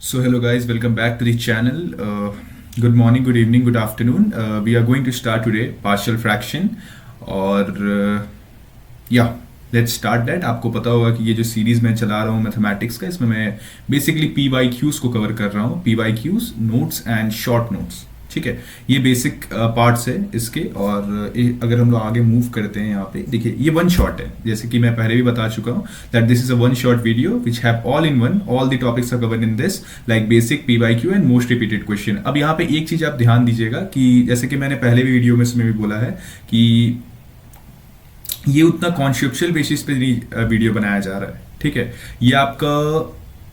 So hello guys, welcome back to the channel. Good morning, good evening, good afternoon. We are going to start today partial fraction और yeah, let's start that. आपको पता होगा कि ये जो series मैं चला रहा हूँ मैथमेटिक्स का, इसमें मैं बेसिकली PYQs को कवर कर रहा हूँ. PYQs, notes and short notes. ठीक है, ये बेसिक पार्ट्स है इसके. और अगर हम लोग आगे मूव करते हैं यहाँ पे देखिए, ये वन शॉट है, जैसे कि मैं पहले भी बता चुका हूँ that this is a one shot video which have all in one, all the topics are covered in this, like basic, PYQ and most repeated question. अब यहाँ पे एक चीज आप ध्यान दीजिएगा कि जैसे कि मैंने पहले भी वीडियो में इसमें भी बोला है कि ये उतना कॉन्सेप्चुअल बेसिस पे वीडियो बनाया जा रहा है. ठीक है, ये आपका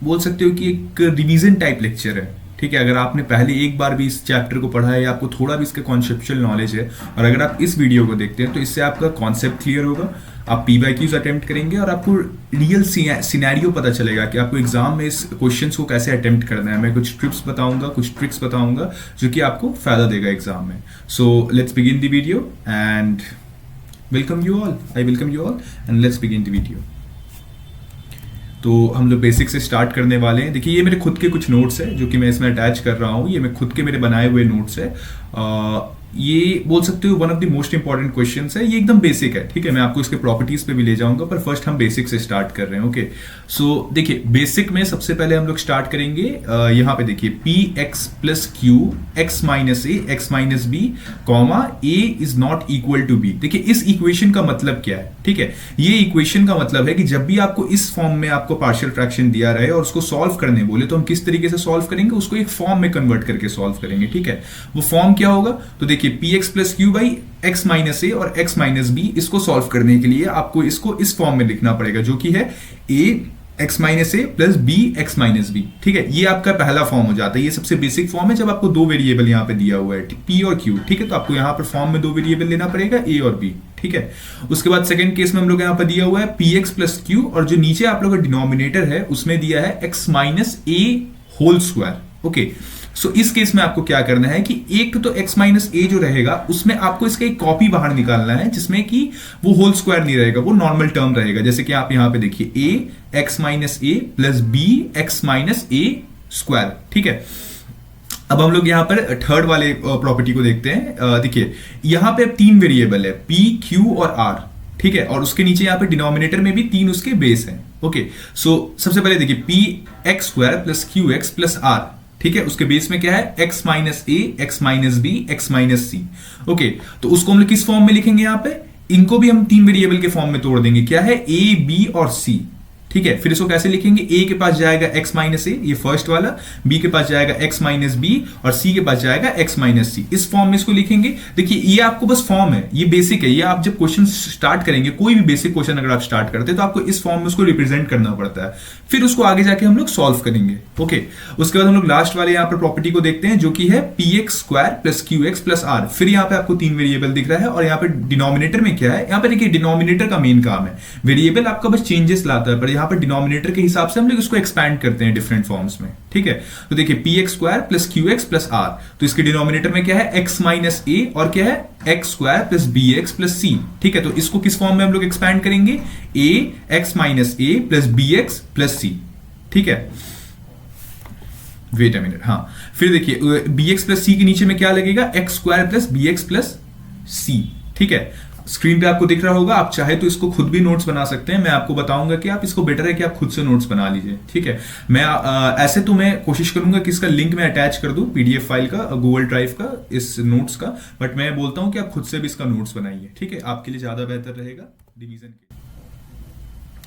बोल सकते हो कि एक रिवीजन टाइप लेक्चर है. ठीक है, अगर आपने पहले एक बार भी इस चैप्टर को पढ़ा है या आपको थोड़ा भी इसका कॉन्सेप्चुअल नॉलेज है और अगर आप इस वीडियो को देखते हैं तो इससे आपका कॉन्सेप्ट क्लियर होगा. आप PYQs अटेम्प्ट करेंगे और आपको रियल सिनेरियो पता चलेगा कि आपको एग्जाम में इस क्वेश्चंस को कैसे अटेम्प्ट करना है. मैं कुछ ट्रिप्स बताऊंगा, कुछ ट्रिक्स बताऊंगा जो कि आपको फायदा देगा एग्जाम में. So let's begin the video and welcome you all. I welcome you all and let's begin the video. तो हम लोग बेसिक से स्टार्ट करने वाले हैं. देखिए, ये मेरे खुद के कुछ नोट्स है जो कि मैं इसमें अटैच कर रहा हूँ. ये मैं खुद के मेरे बनाए हुए नोट्स है. ये बोल सकते हो one of the most important questions है. ये एकदम बेसिक है. ठीक है, मैं आपको इसके प्रॉपर्टीज पे भी ले जाऊंगा, पर फर्स्ट हम बेसिक से स्टार्ट कर रहे हैं. ओके, सो देखिए, बेसिक में सबसे पहले हम लोग स्टार्ट करेंगे. यहाँ पे देखिए, P x plus Q x minus A x minus b comma a is not equal to b. देखिए, इस इक्वेशन का मतलब क्या है. ठीक है, ये इक्वेशन का मतलब है कि जब भी आपको इस फॉर्म में आपको पार्शियल फ्रैक्शन दिया रहे और उसको सॉल्व करने बोले तो हम किस तरीके से सॉल्व करेंगे, उसको एक फॉर्म में कन्वर्ट करके सॉल्व करेंगे. ठीक है, वो फॉर्म क्या होगा, तो देखिए, P x plus Q by X minus A और एक्स माइनस बी, इसको सॉल्व करने के लिए आपको इसको इस फॉर्म में लिखना पड़ेगा जो कि है A x minus A plus B x minus B. ठीक है, ये आपका पहला फॉर्म हो जाता है. ये सबसे बेसिक फॉर्म है जब आपको दो वेरिएबल यहाँ पे दिया हुआ है, पी और क्यू. ठीक है, तो आपको यहाँ पर फॉर्म में दो वेरिएबल लेना पड़ेगा, ए और बी. ठीक है, उसके बाद सेकंड केस में हम लोग यहाँ पर दिया हुआ है पी एक्स प्लस क्यू और जो नीचे आप लोग का डिनोमिनेटर है उसमें दिया है एक्स माइनस ए होल स्क्वायर. ओके, सो इस केस में आपको क्या करना है कि एक तो x माइनस ए जो रहेगा उसमें आपको इसका एक कॉपी बाहर निकालना है जिसमें कि वो होल स्क्वायर नहीं रहेगा, वो नॉर्मल टर्म रहेगा. जैसे कि आप यहां पे देखिए, a x minus A plus B x minus a square. ठीक है, अब हम लोग यहां पर थर्ड वाले प्रॉपर्टी को देखते हैं. देखिए, यहां पे अब तीन वेरिएबल है, p q और r. ठीक है, और उसके नीचे यहां पे डिनोमिनेटर में भी तीन उसके बेस हैं. ओके, सो सबसे पहले देखिए, p x square plus Q x plus r. ठीक है, उसके बेस में क्या है, x माइनस ए x minus B x minus C. Okay, तो उसको हम लोग किस फॉर्म में लिखेंगे, यहां पे इनको भी हम तीन वेरिएबल के फॉर्म में तोड़ देंगे. क्या है, ए बी और सी. ठीक है, फिर इसको कैसे लिखेंगे, ए के पास जाएगा x माइनस ए, ये फर्स्ट वाला, बी के पास जाएगा x माइनस बी और सी के पास जाएगा x माइनस सी. इस फॉर्म में इसको लिखेंगे. देखिए, ये आपको बस फॉर्म है, ये बेसिक है. ये आप जब क्वेश्चन स्टार्ट करेंगे, कोई भी बेसिक क्वेश्चन अगर आप स्टार्ट करते हैं तो आपको इस फॉर्म में उसको रिप्रेजेंट करना पड़ता है. फिर उसको आगे जाके हम लोग सॉल्व करेंगे. ओके, उसके बाद हम लोग लास्ट वाले यहाँ पर प्रॉपर्टी को देखते हैं जो कि है p x square plus Q x plus r. फिर यहाँ पे आपको तीन वेरिएबल दिख रहा है और यहाँ पे डिनोमिनेटर में क्या है, यहाँ पे देखिए, डिनोमिनेटर का मेन काम है, वेरिएबल आपका बस चेंजेस लाता है, पर यहाँ पर डिनोमिनेटर के हिसाब से हम लोग इसको एक्सपैंड करते हैं डिफरेंट फॉर्म्स में. ठीक है, तो देखिए, P x square plus Q x plus r, तो इसके डिनोमिनेटर में क्या है, एक्स माइनस ए और क्या है, X square plus B x plus C. ठीक है, तो इसको किस फॉर्म में हम लोग एक्सपैंड करेंगे, ए एक्स माइनस ए plus B x plus C. ठीक है, वेट अ मिनट. हाँ, फिर देखिए, बी एक्स प्लस सी के नीचे में क्या लगेगा, X square plus B x plus C. ठीक है, स्क्रीन पे आपको दिख रहा होगा. आप चाहे तो इसको खुद भी नोट्स बना सकते हैं. मैं आपको बताऊंगा कि आप इसको बेटर है कि आप खुद से नोट्स बना लीजिए. ठीक है, मैं ऐसे तो मैं कोशिश करूंगा कि इसका लिंक मैं अटैच कर दूं, PDF फाइल का, गूगल ड्राइव का, इस नोट्स का, बट मैं बोलता हूं कि आप खुद से भी इसका नोट्स बनाइए. ठीक है, आपके लिए ज्यादा बेहतर रहेगा डिवीजन के.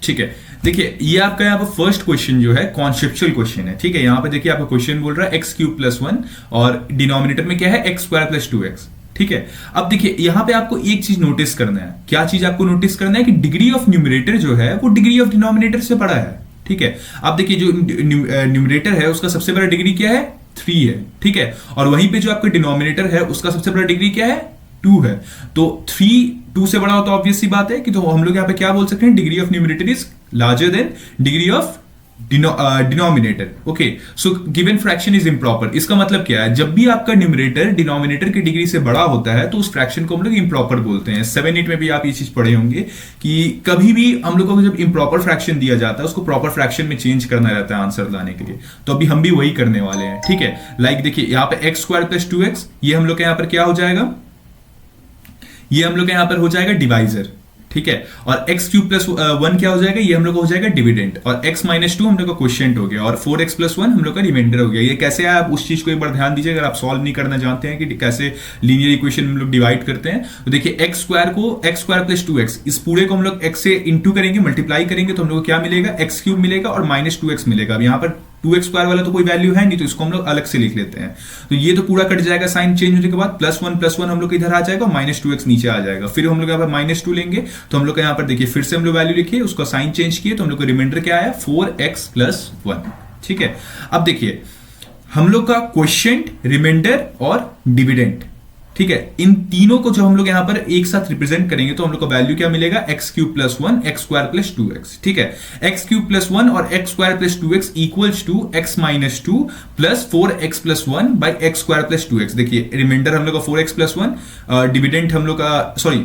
ठीक है, देखिए, ये आपका यहाँ पर फर्स्ट क्वेश्चन जो है कॉन्सेप्चुअल क्वेश्चन है. ठीक है, यहाँ पे देखिए, आपका क्वेश्चन बोल रहा है एक्स क्यूब प्लस वन और डिनोमिनेटर में क्या है, X square plus two x. ठीक है, अब देखिए, यहां पे आपको एक चीज नोटिस करना है. क्या चीज आपको नोटिस करना है कि डिग्री ऑफ न्यूमरेटर जो है वो डिग्री ऑफ डिनोमिनेटर से बड़ा है. ठीक है, अब देखिए, जो न्यूमरेटर है उसका सबसे बड़ा डिग्री क्या है, 3 है. ठीक है, और वहीं पे जो आपका डिनोमिनेटर है उसका सबसे बड़ा डिग्री क्या है, 2 है. तो 3 2 से बड़ा हो तो ऑब्वियस सी बात है कि तो हम लोग यहाँ पे क्या बोल सकते हैं, degree of numerator is larger than degree of denominator. Okay, so given fraction is improper. इसका मतलब क्या है, जब भी आपका न्यूमरेटर डिनोमिनेटर की डिग्री से बड़ा होता है तो उस फ्रैक्शन को हम लोग इम्प्रॉपर बोलते हैं। 7-8 में भी आप ये चीज पढ़े होंगे कि कभी भी हम लोग को जब इम्प्रॉपर फ्रैक्शन दिया जाता है उसको प्रॉपर फ्रैक्शन में चेंज करना रहता है आंसर लाने के लिए। तो अभी हम भी वही करने वाले हैं, ठीक है। लाइक देखिए यहाँ पे एक्स स्क्वायर प्लस 2x, ये हम लोग के यहाँ पर क्या हो जाएगा, ये हम लोग के यहाँ पर हो जाएगा डिवाइजर, ठीक है। और एक्स क्यूब प्लस 1 क्या हो जाएगा, ये हम लोग का हो जाएगा डिविडेंड, और x माइनस 2 हम लोग का क्वोशिएंट हो गया, और 4x प्लस 1 हम लोग का रिमाइंडर हो गया। ये कैसे आया, आप उस चीज को एक बार ध्यान दीजिए, अगर आप सॉल्व नहीं करना जानते हैं कि कैसे लीनियर इक्वेशन हम लोग डिवाइड करते हैं। तो देखिए एक्स स्क्वायर को एक्स स्क्वायर प्लस 2x, इस पूरे को हम लोग x से इंटू करेंगे, मल्टीप्लाई करेंगे, तो हम लोग को क्या मिलेगा, एक्स क्यूब मिलेगा और माइनस 2x मिलेगा। अब यहाँ पर 2x स्क्वायर वाला तो कोई वैल्यू है नहीं, तो इसको हम लोग अलग से लिख लेते हैं। तो ये तो पूरा कट जाएगा साइन चेंज होने के बाद, प्लस 1 हम लोग इधर आ जाएगा, माइनस 2x नीचे आ जाएगा। फिर हम लोग यहाँ पर माइनस 2 लेंगे, तो हम लोग यहाँ पर देखिए फिर से हम लोग वैल्यू लिखिए, उसका साइन चेंज किए, तो हम लोग को रिमाइंडर क्या आया, 4x प्लस 1, ठीक है। अब देखिए हम लोग का क्वोशिएंट, रिमाइंडर और डिविडेंड, ठीक है, इन तीनों को जो हम लोग यहां पर एक साथ रिप्रेजेंट करेंगे तो हम लोग का वैल्यू क्या मिलेगा, x cube plus 1 x square plus 2x, ठीक है। एक्स क्यूब प्लस 1 और x square plus 2x equals to x minus 2 plus 4x plus 1 by x square plus 2x। देखिए रिमाइंडर हम लोग का 4x प्लस 1, डिविडेंड हम लोग का सॉरी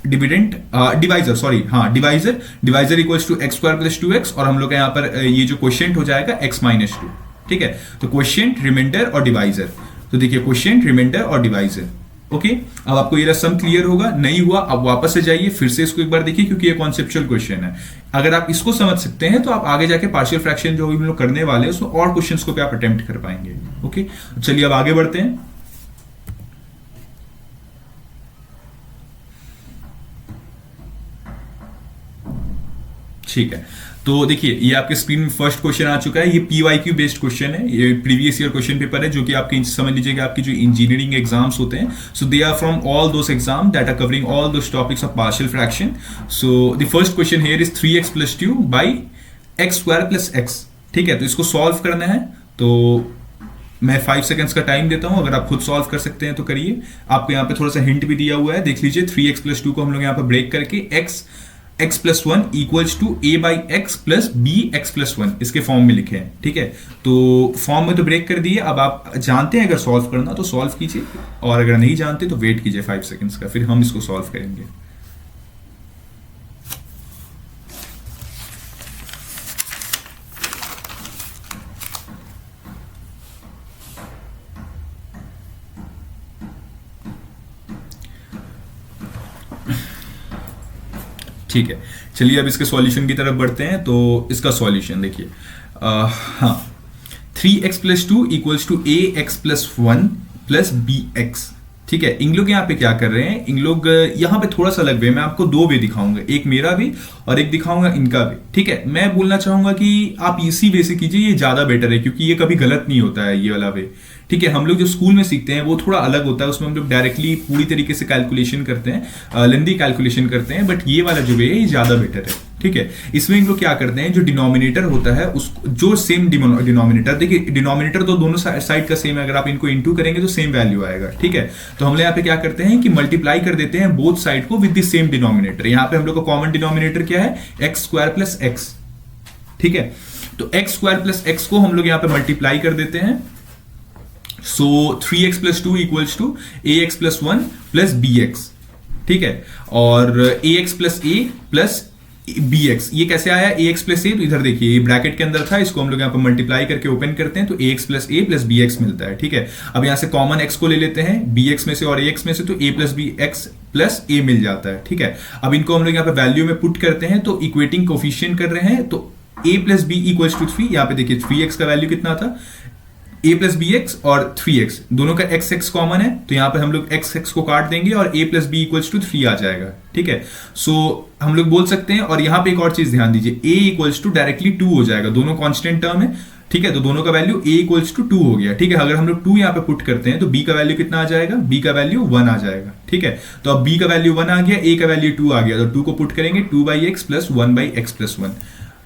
डिविडेंड डिवाइजर, सॉरी हाँ divisor equals to x square plus 2x, और हम लोग का यहाँ पर ये जो क्वोशिएंट हो जाएगा x माइनस 2, ठीक है। तो क्वोशिएंट, रिमाइंडर और डिवाइजर, तो देखिए क्वोशिएंट, रिमाइंडर और डिवाइजर। ओके, अब आपको ये सम क्लियर होगा, नहीं हुआ आप वापस से जाइए, फिर से इसको एक बार देखिए, क्योंकि ये कॉन्सेप्चुअल क्वेश्चन है। अगर आप इसको समझ सकते हैं तो आप आगे जाके पार्शियल फ्रैक्शन जो हम लोग करने वाले हैं उसमें और क्वेश्चंस को भी आप अटेम्प्ट कर पाएंगे। ओके, चलिए अब आगे बढ़ते हैं। ठीक है, तो देखिए ये आपके स्क्रीन में फर्स्ट क्वेश्चन आ चुका है। ये पीवाईक्यू बेस्ड क्वेश्चन है, ये प्रीवियस ईयर क्वेश्चन पेपर है, जो कि आपके समझ लीजिएगा आपकी जो इंजीनियरिंग एग्जाम्स होते हैं, so they are from all those exam that are covering all those topics of partial fraction. So the first question here is 3x plus 2 by x square plus X, ठीक है। तो इसको solve करना है, तो मैं 5 सेकंड्स का time देता हूं, अगर आप खुद सॉल्व कर सकते हैं तो करिए। आपको यहाँ पे थोड़ा सा हिंट भी दिया हुआ है, देख लीजिए। 3x प्लस 2 को हम लोग यहाँ पे ब्रेक करके x plus 1 equals to a by x plus B x plus 1 इसके फॉर्म में लिखे हैं, ठीक है। तो फॉर्म में तो ब्रेक कर दिए, अब आप जानते हैं अगर सॉल्व करना तो सॉल्व कीजिए, और अगर नहीं जानते तो वेट कीजिए 5 सेकंड्स का, फिर हम इसको सॉल्व करेंगे। ठीक है, चलिए अब इसके सॉल्यूशन की तरफ बढ़ते हैं। तो इसका सॉल्यूशन देखिए, हाँ 3x plus 2 equals to A x plus 1 plus B x, ठीक है। इन लोग यहाँ पे क्या कर रहे हैं, इन लोग यहाँ पे थोड़ा सा अलग वे, मैं आपको 2 वे दिखाऊंगा, एक मेरा भी और एक दिखाऊंगा इनका भी, ठीक है। मैं बोलना चाहूंगा कि आप इसी वे से कीजिए, ये ज्यादा बेटर है, क्योंकि ये कभी गलत नहीं होता है ये वाला वे, ठीक है। हम लोग जो स्कूल में सीखते हैं वो थोड़ा अलग होता है, उसमें हम लोग डायरेक्टली पूरी तरीके से कैलकुलेशन करते हैं, लेंदी कैलकुलेशन करते हैं, बट ये वाला जो वे है ये ज्यादा बेटर है, ठीक है। इसमें हम लोग क्या करते हैं, जो डिनोमिनेटर होता है उसको, जो सेम डिनोमिनेटर, देखिए डिनोमिनेटर तो दोनों साइड का सेम है, अगर आप इनको इंटू करेंगे तो सेम वैल्यू आएगा, ठीक है। तो हम लोग यहाँ पे क्या करते हैं कि मल्टीप्लाई कर देते हैं बोथ साइड को विद द सेम डिनोमिनेटर। यहाँ पे हम लोग का कॉमन डिनोमिनेटर क्या है, एक्स स्क्वायर प्लस एक्स, ठीक है। तो एक्स स्क्वायर प्लस एक्स को हम लोग यहाँ पे मल्टीप्लाई कर देते हैं, so 3x plus 2 equals to ax plus 1 plus bx, ठीक है। और ax plus a plus bx, ये कैसे आया ax प्लस a, तो इधर देखिए ये ब्रैकेट के अंदर था, इसको हम लोग यहाँ पर मल्टीप्लाई करके ओपन करते हैं तो ax plus a plus bx मिलता है, ठीक है। अब यहाँ से कॉमन x को ले लेते हैं bx में से और ax में से, तो a plus bx plus a मिल जाता है, ठीक है। अब इनको हम लोग यहाँ पे वैल्यू में पुट करते हैं, तो इक्वेटिंग कोफिशिएंट कर रहे हैं, तो a plus b equals to 3, यहाँ पे देखिए 3x का वैल्यू कितना था, a प्लस बी एक्स और 3x दोनों का x x कॉमन है, तो यहाँ पे हम लोग x x को काट देंगे और a plus B equals to 3 आ जाएगा, ठीक है। सो हम लोग बोल सकते हैं, और यहाँ पे एक और चीज ध्यान दीजिए, a इक्वल्स टू डायरेक्टली 2 हो जाएगा, दोनों कांस्टेंट टर्म है, ठीक है। तो दोनों का वैल्यू a इक्वल्स टू 2 हो गया, ठीक है। अगर हम लोग 2 यहाँ पे पुट करते हैं तो b का वैल्यू कितना आ जाएगा, b का वैल्यू 1 आ जाएगा, ठीक है। तो अब b का वैल्यू 1 आ गया, a का वैल्यू 2 आ गया, तो 2 को पुट करेंगे 2 by x plus 1 by x plus 1,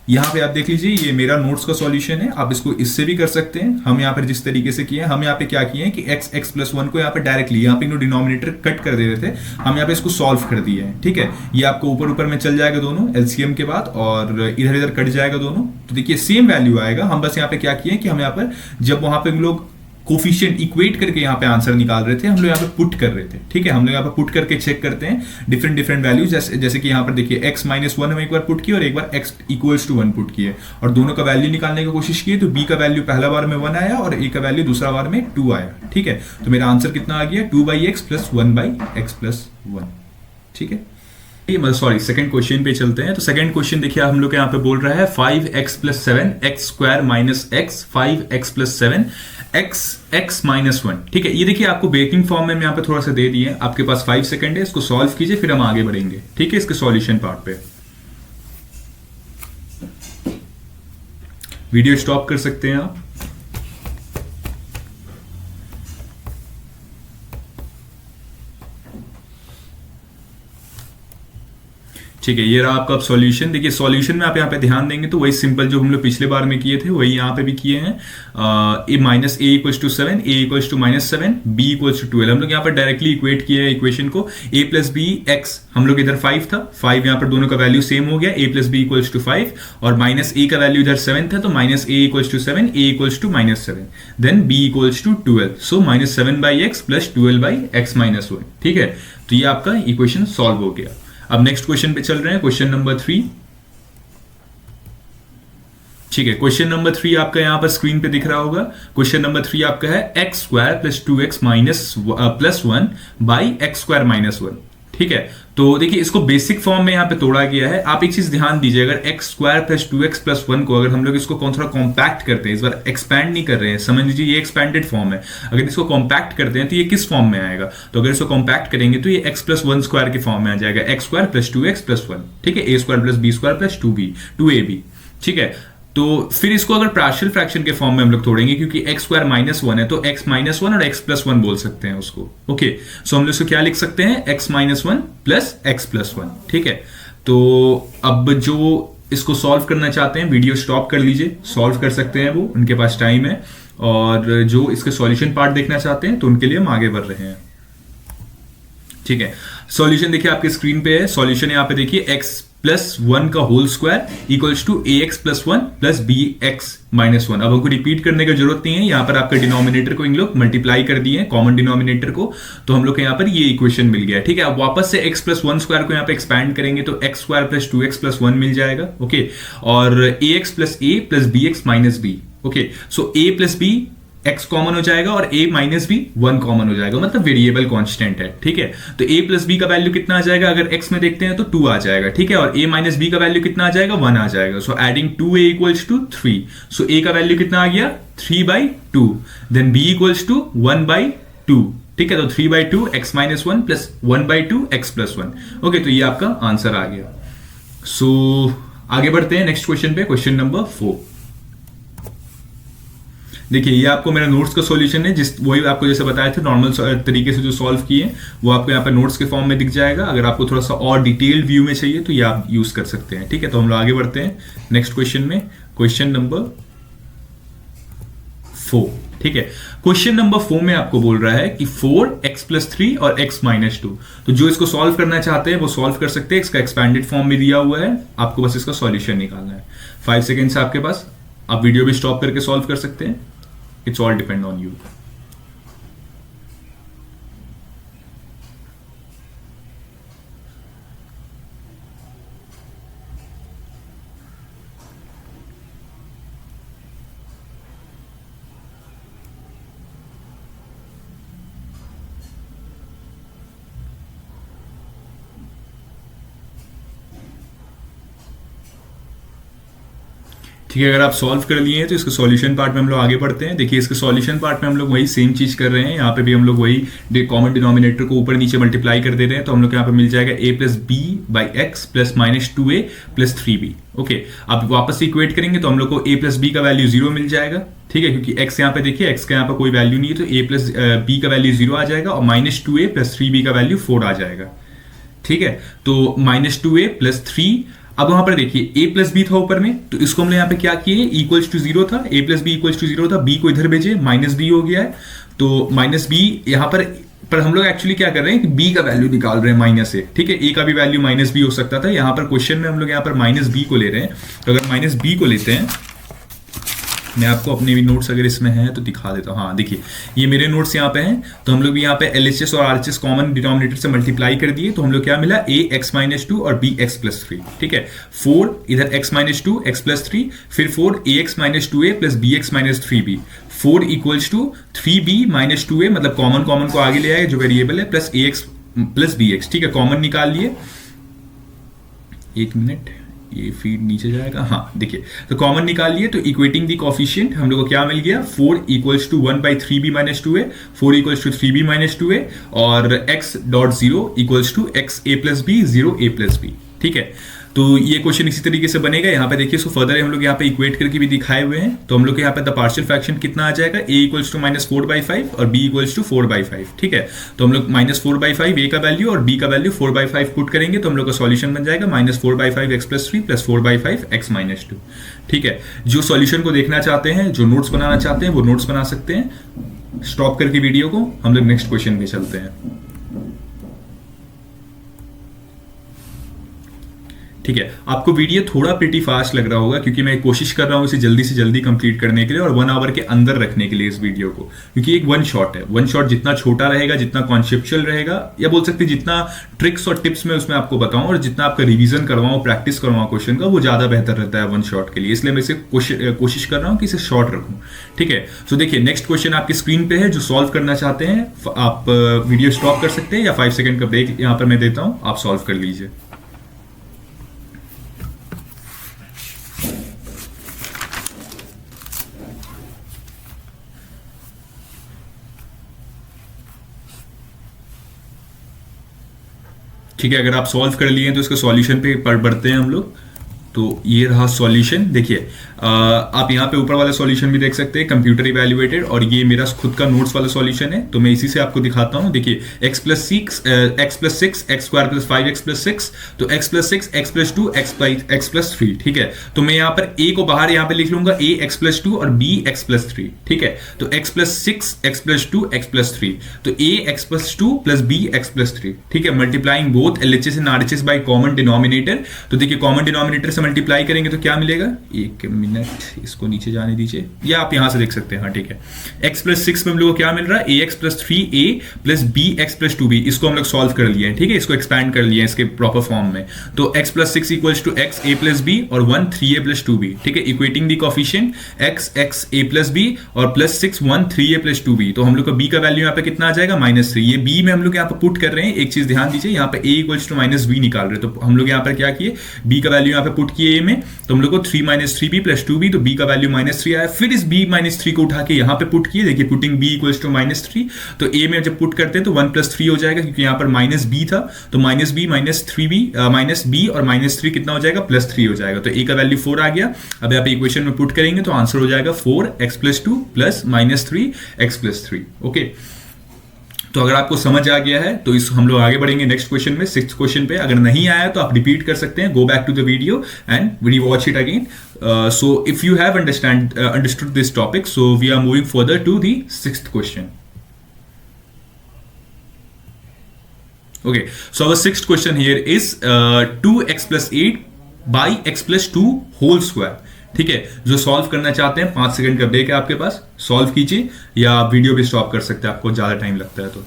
यहाँ पे आप देख लीजिए, ये मेरा नोट्स का सॉल्यूशन है, आप इसको इससे भी कर सकते हैं। हम यहाँ पर जिस तरीके से किए हैं, हम यहाँ पे क्या किए हैं कि x प्लस वन को यहाँ पे डायरेक्टली यहाँ पे डिनोमिनेटर कट कर दे रहे थे, हम यहाँ पे इसको सॉल्व कर दिए हैं। ठीक है, ये आपको ऊपर ऊपर में चल जाएगा दोनों एलसीएम के बाद, और इधर इधर कट जाएगा दोनों, तो देखिए सेम वैल्यू आएगा। हम बस यहाँ पे क्या किए कि हम यहाँ पर जब वहां पे हम लोग कोफिशिएंट इक्वेट करके यहाँ पे आंसर निकाल रहे थे, हम लोग यहाँ पे पुट कर रहे थे। ठीक है, हम लोग यहाँ पे पुट करके चेक करते हैं डिफरेंट डिफरेंट वैल्यूज, जैसे कि यहाँ पर देखिए x माइनस वन हम एक बार पुट किए और एक बार x equals to one put किए, और दोनों का वैल्यू निकालने की कोशिश की तो b का वैल्यू पहला बार में 1 आया और a का वैल्यू दूसरा बार में 2 आया। ठीक है, तो मेरा आंसर कितना आ गया, 2/x प्लस 1/x प्लस 1। ठीक है, सॉरी सेकंड क्वेश्चन पे चलते हैं। तो सेकंड क्वेश्चन देखिए हम लोग यहाँ पे बोल रहा है 5x plus 7 x square minus x 5x plus 7 x minus 1। ठीक है, ये देखिए आपको बेकिंग फॉर्म में यहाँ पे थोड़ा सा दे दिए, आपके पास 5 सेकंड है, इसको सॉल्व कीजिए फिर हम आगे बढ़ेंगे। ठीक है, इसके सॉल्यूशन पार्ट पे वीडियो स्टॉप कर सकते हैं आप। ठीक है, ये रहा आपका सॉल्यूशन। देखिए सॉल्यूशन में आप यहाँ पे ध्यान देंगे तो वही सिंपल जो हम लोग पिछले बार में किए थे वही यहाँ पे भी किए हैं। A minus A equals to 7, A equals to minus 7, B equals to 12। हम लोग यहाँ पर डायरेक्टली इक्वेट किए हैं इक्वेशन को। ए प्लस बी एक्स, हम लोग इधर 5 था, 5 यहाँ पर दोनों का वैल्यू सेम हो गया, ए प्लस बी इक्वल्स टू 5, और माइनस ए का वैल्यू इधर 7 था तो minus A equals to 7, A equals to minus 7, then b equals to 12, so minus 7/x plus 12/x minus 1। ठीक है, तो ये आपका इक्वेशन सॉल्व हो गया। अब नेक्स्ट क्वेश्चन पे चल रहे हैं, क्वेश्चन नंबर 3। ठीक है, क्वेश्चन नंबर 3 आपका यहां पर स्क्रीन पे दिख रहा होगा। क्वेश्चन नंबर 3 आपका है X square plus 2x minus plus 1 by x square minus 1। ठीक है, तो देखिए इसको बेसिक फॉर्म में यहाँ पे तोड़ा गया है। आप एक चीज ध्यान दीजिए, अगर x square plus 2x plus 1 को अगर हम लोग इसको थोड़ा कॉम्पैक्ट करते हैं, इस बार एक्सपैंड नहीं कर रहे हैं, समझ लीजिए ये एक्सपैंडेड फॉर्म है, अगर इसको कॉम्पैक्ट करते हैं तो ये किस फॉर्म में आएगा, तो अगर इसको कॉम्पैक्ट करेंगे तो ये x प्लस 1 स्क्वायर के फॉर्म में आ जाएगा, x square plus 2x plus 1। ठीक है, a square plus b square plus 2ab। ठीक है, तो फिर इसको अगर पार्शियल फ्रैक्शन के फॉर्म में हम लोग तोड़ेंगे, क्योंकि एक्स स्क्वायर माइनस 1 है तो x माइनस 1 और x प्लस 1 बोल सकते हैं उसको। ओके, सो हम लोग इसको क्या लिख सकते हैं, x minus 1 plus x plus 1। ठीक है, तो अब जो इसको सॉल्व करना चाहते हैं वीडियो स्टॉप कर लीजिए, सॉल्व कर सकते हैं वो, उनके पास टाइम है, और जो इसके सॉल्यूशन पार्ट देखना चाहते हैं तो उनके लिए हम आगे बढ़ रहे हैं। ठीक है, सॉल्यूशन देखिए आपके स्क्रीन पे है। सॉल्यूशन यहाँ पे देखिए x प्लस 1 का whole square equals to ax plus 1 plus bx minus 1। अब हमको रिपीट करने की जरूरत नहीं है, यहाँ पर आपका डिनोमिनेटर को इन लोग मल्टीप्लाई कर दिए, कॉमन डिनोमिनेटर को, तो हम लोग यहाँ पर ये इक्वेशन मिल गया। ठीक है, अब वापस से x प्लस 1 स्क्वायर को यहाँ पे एक्सपैंड करेंगे तो x square plus 2x plus 1 मिल जाएगा। ओके, और ax plus a plus bx minus b। Okay, so a plus b x common हो जाएगा और a माइनस बी 1 कॉमन हो जाएगा, मतलब वेरिएबल कांस्टेंट है। ठीक है, तो a प्लस बी का वैल्यू कितना आ जाएगा, अगर x में देखते हैं तो 2 आ जाएगा। ठीक है, और a माइनस बी का वैल्यू कितना आ जाएगा, 1 आ जाएगा। So adding 2a equals to 3, so a का वैल्यू कितना आ गया, 3/2, देन b इक्वल्स टू 1/2। ठीक है, तो 3/2 x minus 1 plus 1/2 x plus 1। Okay, तो ये आपका आंसर आ गया। सो आगे बढ़ते हैं नेक्स्ट क्वेश्चन पे, क्वेश्चन नंबर 4। देखिए ये आपको मेरा नोट्स का सॉल्यूशन है, जिस वही आपको जैसे बताया था नॉर्मल तरीके से जो सॉल्व किए वो आपको यहाँ पे नोट्स के फॉर्म में दिख जाएगा। अगर आपको थोड़ा सा और डिटेल्ड व्यू में चाहिए तो ये आप यूज कर सकते हैं। ठीक है, तो हम लोग आगे बढ़ते हैं नेक्स्ट क्वेश्चन में, क्वेश्चन नंबर 4। ठीक है, क्वेश्चन नंबर 4 में आपको बोल रहा है कि 4x प्लस 3 और x माइनस 2। तो जो इसको सॉल्व करना चाहते हैं वो सॉल्व कर सकते हैं, इसका एक्सपैंडेड फॉर्म में दिया हुआ है, आपको बस इसका सॉल्यूशन निकालना है। 5 सेकेंड्स आपके पास, आप वीडियो भी स्टॉप करके सॉल्व कर सकते हैं, it's all depend on you. ठीक है, अगर आप सॉल्व कर लिए हैं तो इसके सॉल्यूशन पार्ट में हम लोग आगे बढ़ते हैं। देखिए इसके सॉल्यूशन पार्ट में हम लोग वही सेम चीज कर रहे हैं, यहाँ पे भी हम लोग वही कॉमन डिनोमिनेटर को ऊपर नीचे मल्टीप्लाई कर दे रहे हैं, तो हम लोग यहाँ पे मिल जाएगा a plus b by x plus minus 2a plus 3b। Okay, अब वापस से इक्वेट करेंगे तो हम लोग को a प्लस बी का वैल्यू 0 मिल जाएगा। ठीक है, क्योंकि x यहाँ पे देखिए x का यहाँ पे कोई वैल्यू नहीं है, तो a प्लस बी का वैल्यू 0 आ जाएगा, और माइनस 2a प्लस 3b का वैल्यू 4 आ जाएगा। ठीक है, तो माइनस 2a प्लस 3 अब वहां पर देखिए ए प्लस बी था ऊपर में, तो इसको हमने यहाँ पे क्या किए, इक्वल्स टू जीरो था, A plus B equals to zero था, बी को इधर भेजे, माइनस बी हो गया है, तो माइनस बी यहाँ पर हम लोग एक्चुअली क्या कर रहे हैं कि बी का वैल्यू निकाल रहे हैं माइनस से, ठीक है। ए का भी वैल्यू माइनस बी हो सकता था, यहाँ पर क्वेश्चन में हम लोग यहाँ पर माइनस बी को ले रहे हैं। तो अगर माइनस बी को लेते हैं, मैं आपको अपने भी नोट्स अगर इसमें है तो दिखा देता हूँ। हाँ देखिए, ये मेरे नोट्स यहाँ पे हैं, तो हम लोग भी यहाँ पे LHS और RHS कॉमन डिनोमिनेटर से मल्टीप्लाई कर दिए, तो हम लोग क्या मिला, a x माइनस टू और b x प्लस थ्री, ठीक है। 4 इधर x minus two x plus three, फिर 4 a x minus two a plus b x minus three b, 4 equals to 3b minus two a, मतलब common common को आगे ले आए जो वेरिएबल है, plus a x plus b x, ठीक है। कॉमन निकाल लिए, एक मिनट, ये फीड नीचे जाएगा, हाँ देखिए, तो कॉमन निकाल लिए, तो इक्वेटिंग दी कोफिशिएंट हम लोग को क्या मिल गया, 4 equals to 1 by 3b minus 2a, 4 equals to 3b minus 2a, और x dot zero equals to x a plus b, 0 a plus b, ठीक है। तो ये क्वेश्चन इसी तरीके से बनेगा। यहाँ पे देखिए, इसको फर्दर हम लोग यहाँ पे इक्वेट करके भी दिखाए हुए हैं, तो हम लोग के यहाँ पे द पार्शियल फ्रैक्शन कितना आ जाएगा, a इक्वल्स टू माइनस 4/5 और b इक्वल्स टू 4/5, ठीक है। तो हम लोग माइनस 4/5 a का वैल्यू और b का वैल्यू 4/5 पुट करेंगे, तो हम लोग का सॉल्यूशन बन जाएगा minus 4/5 x plus 3 plus 4/5 x minus 2, ठीक है। जो सॉल्यूशन को देखना चाहते हैं, जो नोट्स बनाना चाहते हैं, वो नोट्स बना सकते हैं। स्टॉप करके वीडियो को हम लोग नेक्स्ट क्वेश्चन पे चलते हैं, ठीक है। आपको वीडियो थोड़ा प्रिटी फास्ट लग रहा होगा, क्योंकि मैं कोशिश कर रहा हूं इसे जल्दी से जल्दी कंप्लीट करने के लिए और 1 आवर के अंदर रखने के लिए इस वीडियो को, क्योंकि एक वन शॉट है। वन शॉट जितना छोटा रहेगा, जितना कॉन्सेप्चुअल रहेगा, या बोल सकते जितना ट्रिक्स और टिप्स में उसमें आपको बताऊं और जितना आपका रिवीजन करवाऊं, प्रैक्टिस करवाऊं क्वेश्चन का, वो ज्यादा बेहतर रहता है वन शॉट के लिए। इसलिए मैं इसे कोशिश कर रहा हूं कि इसे शॉर्ट रखूं, ठीक है। सो देखिए, नेक्स्ट क्वेश्चन आपकी स्क्रीन पे है, जो सॉल्व करना चाहते हैं आप वीडियो स्टॉप कर सकते हैं, या 5 सेकंड का ब्रेक यहां पर मैं देता हूं, आप सॉल्व कर लीजिए। ठीक है, अगर आप सॉल्व कर लिए हैं तो इसके सॉल्यूशन पे बढ़ते हैं हम लोग। तो ये रहा सॉल्यूशन। देखिए, आप यहाँ पे ऊपर वाला सॉल्यूशन भी देख सकते हैं, कंप्यूटर इवैल्यूएटेड, और ये मेरा खुद का नोट्स वाला सॉल्यूशन है, तो मैं इसी से आपको दिखाता हूँ। देखिए, x plus 6 x square plus 5x plus 6, तो x plus 6 x plus 2 x plus 3, ठीक है। तो मैं यहाँ पर a को बाहर यहाँ पे लिख लूंगा, a x प्लस 2 और b x प्लस 3, ठीक है। तो x plus 6 x plus 2 x plus 3, तो a x plus 2 plus b x plus 3, ठीक है। Multiplying both LHS and RHS by common denominator, तो देखिए कॉमन डिनोमिनेटर से मल्टीप्लाई करेंगे तो क्या मिलेगा, एक मिनट इसको नीचे जाने दीजिए, या आप यहां से देख सकते हैं, हाँ ठीक है। x प्लस 6 में हम लोग को क्या मिल रहा है, ax plus 3a plus bx plus 2b, इसको हम लोग सॉल्व कर लिए हैं, ठीक है। इसको एक्सपैंड कर लिए हैं इसके प्रॉपर फॉर्म में, तो x plus 6 equals to x a plus b और 1 3a प्लस 2b, ठीक है। Equating the coefficient x a plus b और प्लस 6 1 3a प्लस 2b, तो हम लोग का b का वैल्यू यहाँ पे कितना आ जाएगा, -3। ये b में हम लोग यहाँ पे पुट कर रहे हैं, एक चीज ध्यान दीजिए, यहाँ पे a equals to minus b निकाल रहे हैं, तो हम लोग यहाँ पर क्या किए, b का वैल्यू यहाँ पे पुट किए a में, तो हम लोग को 3 माइनस 3b प्लस 2b, तो b का वैल्यू -3 आया। फिर इस b -3 को उठा के यहाँ पे पुट किए, देखिए पुटिंग b इक्वल्स टू -3, तो a में जब पुट करते हैं तो 1 प्लस 3 हो जाएगा, क्योंकि यहाँ पर -b था, तो -b minus 3b minus b और -3 कितना हो जाएगा, +3 हो जाएगा, तो a का वैल्यू 4 आ गया। अब आप इक्वेशन में पुट करेंगे तो आंसर हो जाएगा 4x plus 2 plus -3x plus 3, okay. तो अगर आपको समझ आ गया है तो इस हम लोग आगे बढ़ेंगे नेक्स्ट क्वेश्चन में, 6th क्वेश्चन पे। अगर नहीं आया तो आप रिपीट कर सकते हैं, go back to the video and re watch it again. So if you have understood this topic, so we are moving further to the 6th question. Okay, so our 6th question here is 2x plus 8 by x plus 2 whole square, ठीक है। जो solve करना चाहते हैं, 5 second का break है आपके पास, solve कीजिए, या आप वीडियो भी स्टॉप कर सकते हैं, आपको ज्यादा टाइम लगता है तो।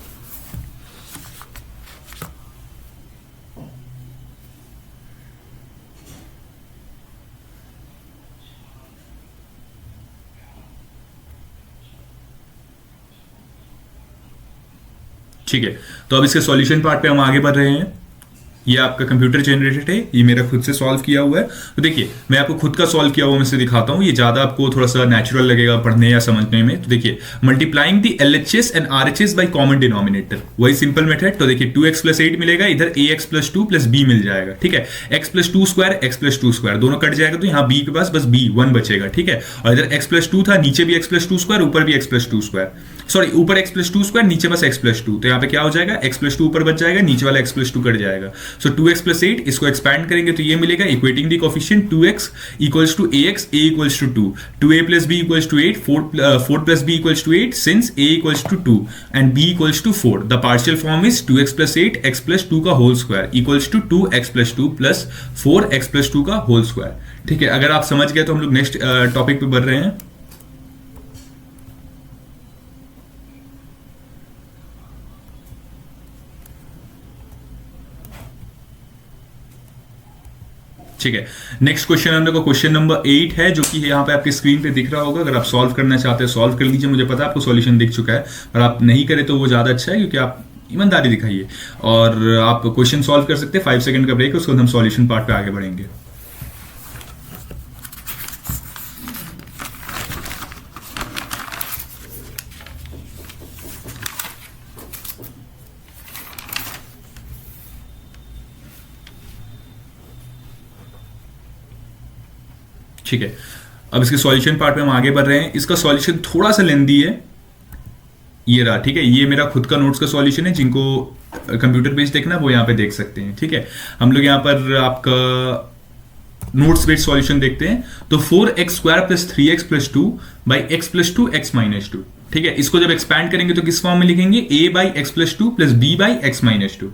ठीक है, तो अब इसके सॉल्यूशन पार्ट पे हम आगे बढ़ रहे हैं। ये आपका कंप्यूटर जनरेटेड है, ये मेरा खुद से सॉल्व किया हुआ है। तो देखिए, मैं आपको खुद का सॉल्व किया हुआ मैं से दिखाता हूँ, ये ज्यादा आपको थोड़ा सा नेचुरल लगेगा पढ़ने या समझने में। तो देखिए, multiplying the LHS and RHS by common denominator, वही सिंपल मेथड। तो देखिए 2x प्लस 8 मिलेगा, इधर ax प्लस 2 प्लस b मिल जाएगा, ठीक है। x plus 2 square x plus 2 square दोनों कट जाएगा, तो यहाँ b के पास बस b 1 बचेगा, ठीक है। और इधर x प्लस 2 था, नीचे भी x प्लस 2 स्क्वायर, ऊपर भी x प्लस 2 स्क्वायर, सॉरी ऊपर x प्लस 2 स्क्वायर, नीचे बस x प्लस 2, तो यहाँ पे क्या हो जाएगा, x प्लस 2 ऊपर बच जाएगा, नीचे वाला x प्लस 2 कट जाएगा, सो 2x प्लस 8, इसको एक्सपैंड करेंगे तो ये मिलेगा equating the coefficient 2x equals to ax, a equals to 2, 2a plus b equals to 8, 4 plus b equals to 8 since a equals to 2 and b equals to 4। The partial form is 2x plus 8 x plus 2 का whole square equals to 2x plus 2 plus 4x plus 2 का whole square. ठीक है, अगर आप समझ गए तो हम लोग नेक्स्ट टॉपिक पे बढ़ रहे हैं। ठीक है, नेक्स्ट क्वेश्चन हम लोग का क्वेश्चन नंबर 8 है, जो कि यहाँ पे आपके स्क्रीन पे दिख रहा होगा। अगर आप सॉल्व करना चाहते हैं सॉल्व कर लीजिए, मुझे पता है आपको सॉल्यूशन दिख चुका है, पर आप नहीं करें तो वो ज्यादा अच्छा है, क्योंकि आप ईमानदारी दिखाइए और आप क्वेश्चन सॉल्व कर सकते हैं। 5 सेकंड का ब्रेक है, उसके बाद हम सॉल्यूशन पार्ट पे आगे बढ़ेंगे। ठीक है, अब इसके सॉल्यूशन पार्ट में हम आगे बढ़ रहे हैं। इसका सॉल्यूशन थोड़ा सा लेंदी है, ये रहा। ठीक है, ये मेरा खुद का नोट्स का सॉल्यूशन है, जिनको कंप्यूटर बेस्ड देखना वो यहाँ पे देख सकते हैं। ठीक है, हम लोग यहाँ पर आपका नोट्स बेस्ड सॉल्यूशन देखते हैं। तो 4x square plus 3x plus 2 by x plus 2 x minus 2। ठीक है, इसको जब एक्सपैंड करेंगे तो किस फॉर्म में लिखेंगे, a by x plus 2 plus b by X minus 2।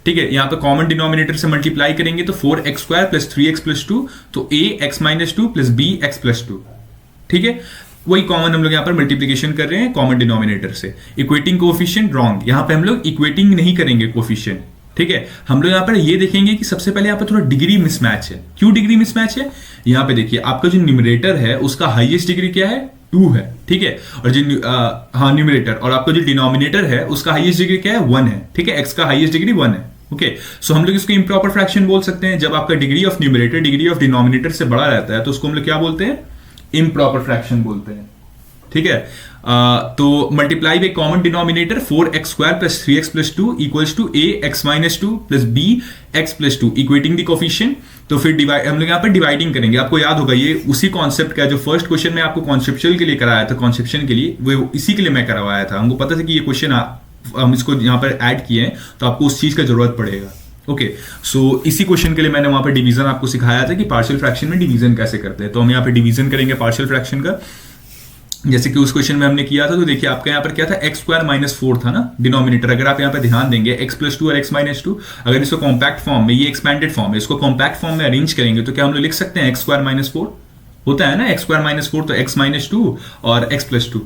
ठीक है, यहाँ पे कॉमन डिनोमिनेटर से मल्टीप्लाई करेंगे तो 4x square plus 3x plus 2, तो a x minus 2 plus b x plus 2। ठीक है, वही कॉमन हम लोग यहाँ पर मल्टीप्लीकेशन कर रहे हैं कॉमन डिनोमिनेटर से। इक्वेटिंग कोएफिशिएंट रॉन्ग, यहाँ पे हम लोग इक्वेटिंग नहीं करेंगे कोएफिशिएंट। ठीक है, हम लोग यहाँ पर ये देखेंगे कि सबसे पहले यहाँ पर थोड़ा डिग्री मिसमैच है। क्यों डिग्री मिसमैच है, यहाँ पे देखिए आपका जो न्यूमरेटर है उसका हाईएस्ट डिग्री क्या है, 2 है। ठीक है, और जो न्यूमरेटर और आपका जो डिनोमिनेटर है उसका हाईएस्ट डिग्री क्या है, 1 है। ठीक है, एक्स का हाईएस्ट डिग्री 1 है। ओके, सो हम लोग इसको इम्प्रॉपर फ्रैक्शन बोल सकते हैं। जब आपका degree of numerator degree of denominator से बड़ा रहता है तो उसको हम लोग क्या बोलते हैं, इम्प्रॉपर फ्रैक्शन बोलते हैं। ठीक है, तो multiply by common denominator 4x square plus 3x plus 2 equals to a x minus 2 plus b x plus 2 equating the coefficient. तो फिर डिवाइड हम लोग यहाँ पर डिवाइडिंग करेंगे। आपको याद होगा ये उसी कॉन्सेप्ट का जो फर्स्ट क्वेश्चन में आपको कॉन्सेप्चुअल के लिए कराया था, कॉन्सेप्शन के लिए, वो इसी के लिए मैं करवाया था। हमको पता था कि ये क्वेश्चन हम इसको यहाँ पर ऐड किए हैं तो आपको उस चीज का जरूरत पड़ेगा। ओके, सो इसी क्वेश्चन के लिए मैंने वहां पर डिवीजन आपको सिखाया था कि पार्शियल फ्रैक्शन में डिवीजन कैसे करते हैं। तो हम यहाँ पे डिवीजन करेंगे पार्शियल फ्रैक्शन का, जैसे कि उस क्वेश्चन में हमने किया था। तो देखिए आपका यहाँ पर क्या था, एक्स स्क्वायर माइनस 4 था ना डिनोमिनेटर। अगर आप यहाँ पे ध्यान देंगे एक्स प्लस 2 और एक्स माइनस 2, अगर इसको कॉम्पैक्ट फॉर्म में, ये एक्सपैंडेड फॉर्म है, इसको कॉम्पैक्ट फॉर्म में अरेंज करेंगे तो क्या हम लोग लिख सकते हैं एक्स स्क्वायर माइनस 4 होता है ना, एक्स स्क्वायर माइनस 4 तो एक्स माइनस 2 और एक्स प्लस 2।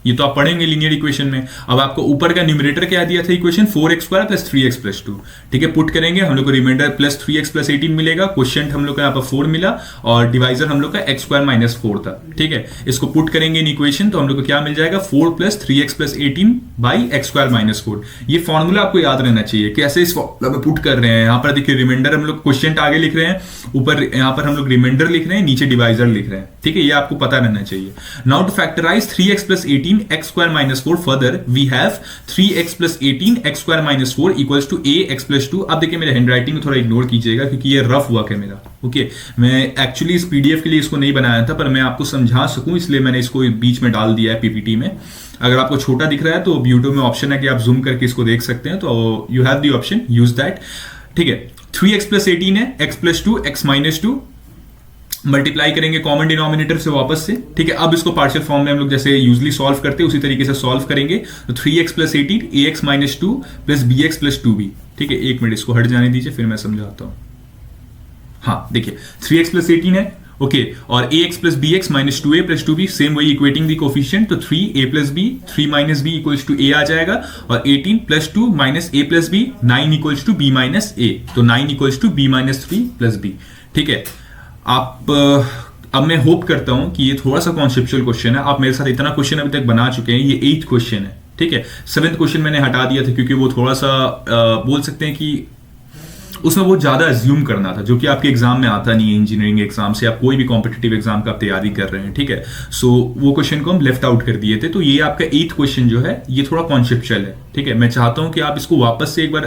ये तो आप पढ़ेंगे लीनियर इक्वेशन में। अब आपको ऊपर का न्यूमरेटर क्या दिया था equation, 4x square plus 3x plus 2। ठीक है, पुट करेंगे हम लोग को रिमाइंडर प्लस 3x प्लस 18 मिलेगा। क्वेश्चन हम लोग का यहाँ पर 4 मिला और डिवाइजर हम लोग का x स्क्वायर माइनस 4 था। ठीक है, इसको पुट करेंगे इन इक्वेशन तो हम लोग को क्या मिल जाएगा, 4 plus 3x plus 18 by x square minus 4। ये फॉर्मूला आपको याद रहना चाहिए कैसे इस फॉर्मूला में पुट कर रहे हैं। यहाँ पर देखिए रिमाइंडर हम लोग क्वेश्चन आगे लिख रहे हैं, ऊपर यहाँ पर हम लोग रिमाइंडर लिख रहे हैं, नीचे डिवाइजर लिख रहे हैं। ठीक है, ये आपको पता रहना चाहिए। Now to factorize 3x plus 18 x square minus 4 further we have 3x plus 18 x square minus 4 equals to a x plus 2। अब देखिए मेरे हैंडराइटिंग में थोड़ा इग्नोर कीजिएगा क्योंकि ये रफ वर्क है मेरा। ओके, मैं एक्चुअली इस पीडीएफ के लिए इसको नहीं बनाया था, पर मैं आपको समझा सकूं इसलिए मैंने इसको बीच में डाल दिया है पीपीटी में। अगर आपको छोटा दिख रहा है तो यूट्यूब में ऑप्शन है कि आप जूम करके इसको देख सकते हैं, तो you have the option, use that. ठीक है, 3x प्लस 18 है, x plus 2 x minus 2, multiply करेंगे कॉमन डिनोमिनेटर से वापस से। ठीक है, अब इसको पार्शियल फॉर्म में हम लोग जैसे यूजली सॉल्व करते हैं उसी तरीके से सॉल्व करेंगे। तो 3x plus 18 ax minus 2 plus bx plus 2b। ठीक है, एक मिनट इसको हट जाने दीजिए फिर मैं समझाता हूं। हाँ देखिए 3x प्लस 18 है, ओके, और ax plus bx minus 2a plus 2b, same वही इक्वेटिंग दी कोफिशिएंट। तो 3a plus b, 3 minus b equals to a आ जाएगा, और 18 plus 2 minus a plus b, 9 equals to b minus a। तो 9 equals to b minus 3 plus b। ठीक है, आप अब मैं होप करता हूं कि ये थोड़ा सा कॉन्सेप्चुअल क्वेश्चन है। आप मेरे साथ इतना क्वेश्चन अभी तक बना चुके हैं, ये 8th क्वेश्चन है। ठीक है, 7th क्वेश्चन मैंने हटा दिया था क्योंकि वो थोड़ा सा बोल सकते हैं कि उसमें बहुत ज्यादा अज्यूम करना था, जो कि आपके एग्जाम में आता नहीं है। इंजीनियरिंग एग्जाम से आप कोई भी कॉम्पिटिटिव एग्जाम का आप तैयारी कर रहे हैं, ठीक है, सो वो क्वेश्चन को हम लेफ्ट आउट कर दिए थे। तो ये आपका 8th क्वेश्चन जो है ये थोड़ा कॉन्सेप्चुअल है। ठीक है, मैं चाहता हूं कि आप इसको वापस से एक बार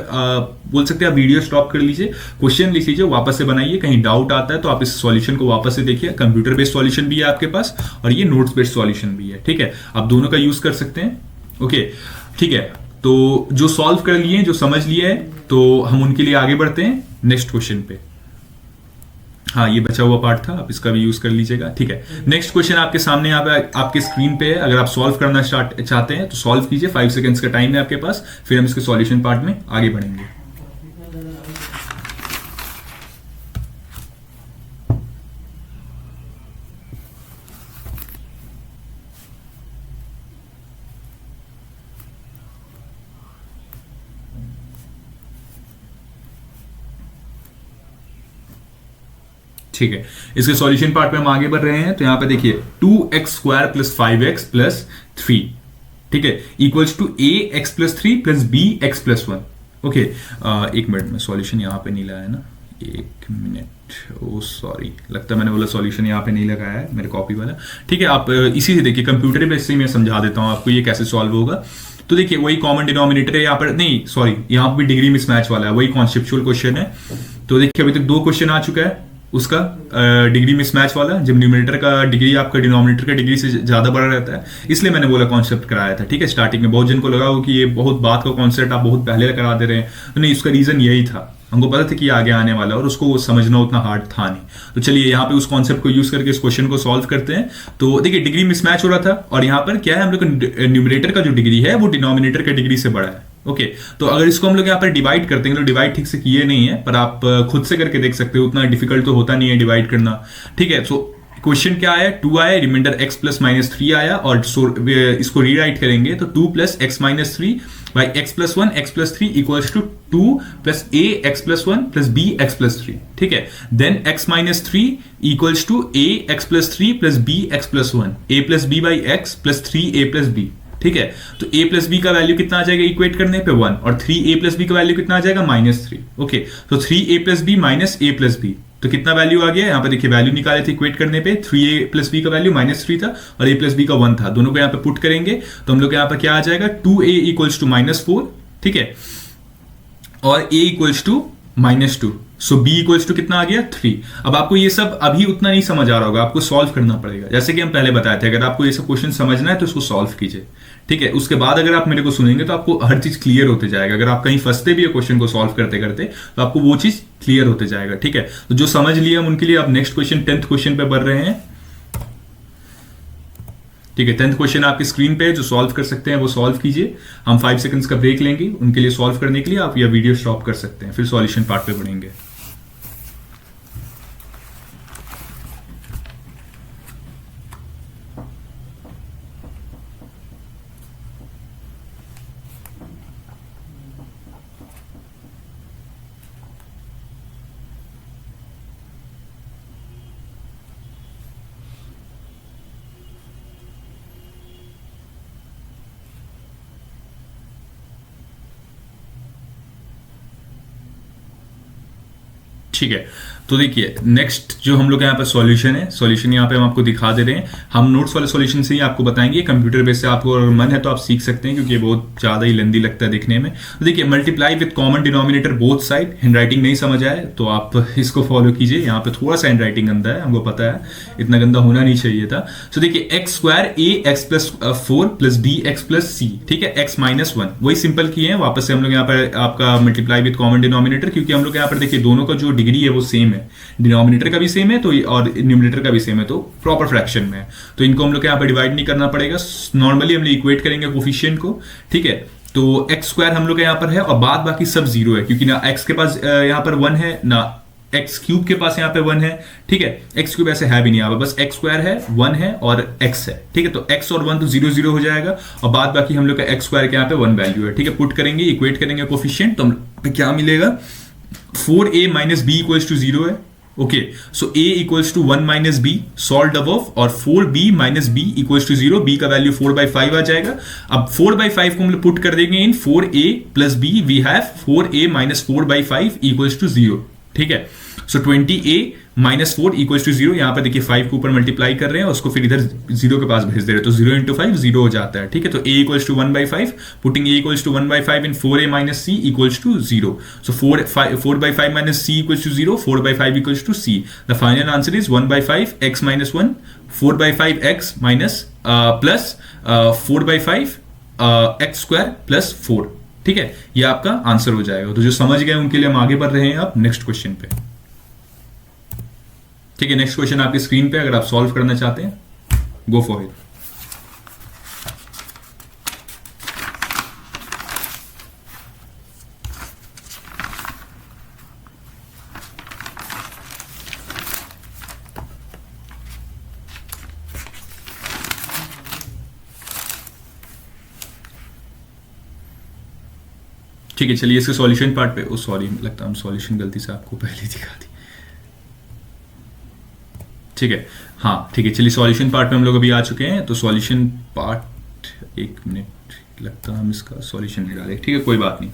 बोल सकते हैं, आप वीडियो स्टॉप कर लीजिए, क्वेश्चन लिख लीजिए, वापस से बनाइए। कहीं डाउट आता है तो आप इस सॉल्यूशन को वापस से देखिए। कंप्यूटर बेस्ड सॉल्यूशन भी है आपके पास और ये नोट्स बेस्ड सॉल्यूशन भी है। ठीक है, आप दोनों का यूज कर सकते हैं। ओके, ठीक है, तो जो सॉल्व कर लिए, जो समझ लिए है, तो हम उनके लिए आगे बढ़ते हैं नेक्स्ट क्वेश्चन पे। हाँ, ये बचा हुआ पार्ट था, आप इसका भी यूज कर लीजिएगा। ठीक है, नेक्स्ट क्वेश्चन आपके सामने यहाँ पे आपके स्क्रीन पे है। अगर आप सॉल्व करना स्टार्ट चाहते हैं तो सॉल्व कीजिए, 5 सेकंड्स का टाइम है आपके पास, फिर हम इसके सॉल्यूशन पार्ट में आगे बढ़ेंगे। ठीक है, इसके सॉल्यूशन पार्ट में हम आगे बढ़ रहे हैं। तो यहां पे देखिए 2x² प्लस 5x प्लस 3, ठीक है, equals to ax plus 3 plus bx plus 1। Okay, एक मिनट में सॉल्यूशन यहां पे नहीं लाया ना, एक मिनट, ओ सॉरी, लगता है मैंने बोला सॉल्यूशन यहाँ पे नहीं लगाया है मेरे कॉपी वाला। ठीक है, आप इसी से देखिए, कंप्यूटर बेस से मैं समझा देता हूँ आपको ये कैसे सॉल्व होगा। तो देखिए वही कॉमन डिनोमिनेटर है यहाँ पर, नहीं सॉरी, यहाँ पर भी डिग्री मिसमैच वाला है, वही कॉन्सेप्चुअल क्वेश्चन है। तो देखिए अभी तक 2 क्वेश्चन आ चुका है उसका डिग्री मिसमैच वाला, जब न्यूमरेटर का डिग्री आपका डिनोमिनेटर का डिग्री से ज्यादा बड़ा रहता है, इसलिए मैंने बोला कॉन्सेप्ट कराया था। ठीक है, स्टार्टिंग में बहुत जन को लगा हो कि ये बहुत बात का कॉन्सेप्ट आप बहुत पहले करा दे रहे हैं, तो नहीं, उसका रीजन यही था, हमको पता था कि आगे आने वाला और उसको समझना उतना हार्ड था नहीं। तो चलिए यहाँ पे उस कॉन्सेप्ट को यूज करके इस क्वेश्चन को सॉल्व करते हैं। तो देखिए डिग्री मिसमैच हो रहा था, और यहाँ पर क्या है, हम लोग का न्यूमरेटर का जो डिग्री है वो डिनोमिनेटर के डिग्री से बड़ा है। ओके, तो अगर इसको हम लोग यहाँ पर डिवाइड करते हैं, तो डिवाइड ठीक से किए नहीं है, पर आप खुद से करके देख सकते हो, उतना डिफिकल्ट तो होता नहीं है डिवाइड करना। ठीक है, सो क्वेश्चन क्या आया, 2 आया, रिमाइंडर x प्लस माइनस 3 आया, और इसको रीराइट करेंगे तो 2 plus x minus 3 by x plus 1 x plus 3 equals to 2 plus a x plus 1 plus b x plus 3। ठीक है, then x minus 3 equals to a x plus 3 plus b x plus 1, a plus b by x plus 3a plus b। ठीक है, तो a plus B का value कितना आ जाएगा equate करने पे 1, और 3a प्लस बी का वैल्यू कितना आ जाएगा -3। ओके, तो 3a plus b minus a plus b, तो कितना वैल्यू आ गया यहाँ पे, देखिए वैल्यू निकाले थे इक्वेट करने पे, 3a प्लस बी का वैल्यू -3 था और a प्लस बी का 1 था, दोनों को यहाँ पे पुट करेंगे तो हम लोग यहाँ पे क्या आ जाएगा, 2a इक्वल्स टू -4। ठीक है, और a equals to -2, so b equals to कितना आ गया 3। अब आपको ये सब अभी उतना नहीं समझ आ रहा होगा, आपको सॉल्व करना पड़ेगा, जैसे कि हम पहले बताए थे, अगर आपको ये सब क्वेश्चन समझना है तो इसको सॉल्व कीजिए। ठीक है, उसके बाद अगर आप मेरे को सुनेंगे तो आपको हर चीज क्लियर होते जाएगा, अगर आप कहीं फंसते भी है क्वेश्चन को सॉल्व करते करते तो आपको वो चीज क्लियर होते जाएगा। ठीक है, तो जो समझ लिया हम उनके लिए आप नेक्स्ट क्वेश्चन 10th क्वेश्चन पे बढ़ रहे हैं। ठीक है, 10th क्वेश्चन आपकी स्क्रीन पे जो सॉल्व कर सकते हैं वो सॉल्व कीजिए। हम 5 सेकंड्स का ब्रेक लेंगे उनके लिए सॉल्व करने के लिए, आप यह वीडियो स्टॉप कर सकते हैं, फिर सॉल्यूशन पार्ट पे बढ़ेंगे। ठीक है, तो देखिए नेक्स्ट जो हम लोग यहाँ पे सॉल्यूशन है, सॉल्यूशन यहाँ पे हम आपको दिखा दे रहे हैं, हम नोट्स वाले सॉल्यूशन से ही आपको बताएंगे, कंप्यूटर बेस से आपको अगर मन है तो आप सीख सकते हैं, क्योंकि ये बहुत ज्यादा ही लेंदी लगता है दिखने में। तो देखिए multiply with common denominator both side, handwriting नहीं समझ आए तो आप इसको फॉलो कीजिए, यहाँ पे थोड़ा सा हैंडराइटिंग गंदा है, हमको पता है, इतना गंदा होना नहीं चाहिए था। तो देखिए X square A x plus 4 plus B x plus C, ठीक है, एक्स माइनस 1, वही सिंपल किए हैं, वापस से हम लोग यहाँ पर आपका मल्टीप्लाई विद कॉमन डिनोमिनेटर, क्योंकि हम लोग यहाँ पर देखिए दोनों का जो डिग्री है वो सेम है, डिनोमिनेटर का भी सेम है तो और न्यूमरेटर का भी सेम है, तो प्रॉपर फ्रैक्शन में है, तो इनको हम लोग यहाँ पे डिवाइड नहीं करना पड़ेगा, नॉर्मली हम लोग इक्वेट करेंगे कोफिशिएंट को। ठीक है, तो एक्स स्क्वायर हम लोग यहाँ पर है और बाद बाकी सब जीरो है, क्योंकि ना एक्स के पास यहाँ पर 1 है, ना एक्स क्यूब के पास यहाँ पे 1 है। ठीक है, एक्स क्यूब ऐसे है भी नहीं, यहाँ पर बस एक्स स्क्वायर है, 1 है और एक्स है। ठीक है, तो एक्स और 1 तो 0 0 हो जाएगा, और बाद बाकी हम लोग का एक्स स्क्वायर के यहाँ पे 1 वैल्यू है। ठीक है, पुट करेंगे, इक्वेट करेंगे कोफिशिएंट, तो हम पे क्या मिलेगा, 4a minus B equals to 0 है। Okay, so a equals to 1 minus b, solve above, और 4b minus b equals to 0, b का वैल्यू 4/5 आ जाएगा। अब 4/5 को हम लोग पुट कर देंगे in 4a plus b, we have 4a minus 4/5 equals to 0। ठीक है, सो 20a माइनस 4 इक्वल्स टू 0, यहां पर देखिए 5 के ऊपर मल्टीप्लाई कर रहे हैं, उसको फिर इधर 0 के पास भेज दे रहे हैं, तो 0 इंटू 5 0 हो जाता है। ठीक है, तो a equals to 1/5, putting a equals to 1/5 in 4a minus c equals to 0, so 4/5 minus c equals to 0, 4/5 equals to c, the final answer is 1/5 x minus 1, 4/5 x minus plus 4/5 x square plus 4। ठीक है, ये आपका answer हो जाएगा। तो जो समझ गए उनके लिए हम आगे बढ़ रहे हैं अब नेक्स्ट क्वेश्चन पे। ठीक है, नेक्स्ट क्वेश्चन आपकी स्क्रीन पे, अगर आप सॉल्व करना चाहते हैं गो फॉर इट। ठीक है, चलिए इसके सॉल्यूशन पार्ट पे, ओ सॉरी लगता है हम सॉल्यूशन गलती से आपको पहले दिखा दी। ठीक है, हाँ ठीक है, चलिए सॉल्यूशन पार्ट में हम लोग अभी आ चुके हैं। तो सॉल्यूशन पार्ट, एक मिनट, लगता है हम इसका सॉल्यूशन नहीं डाले, ठीक है कोई बात नहीं।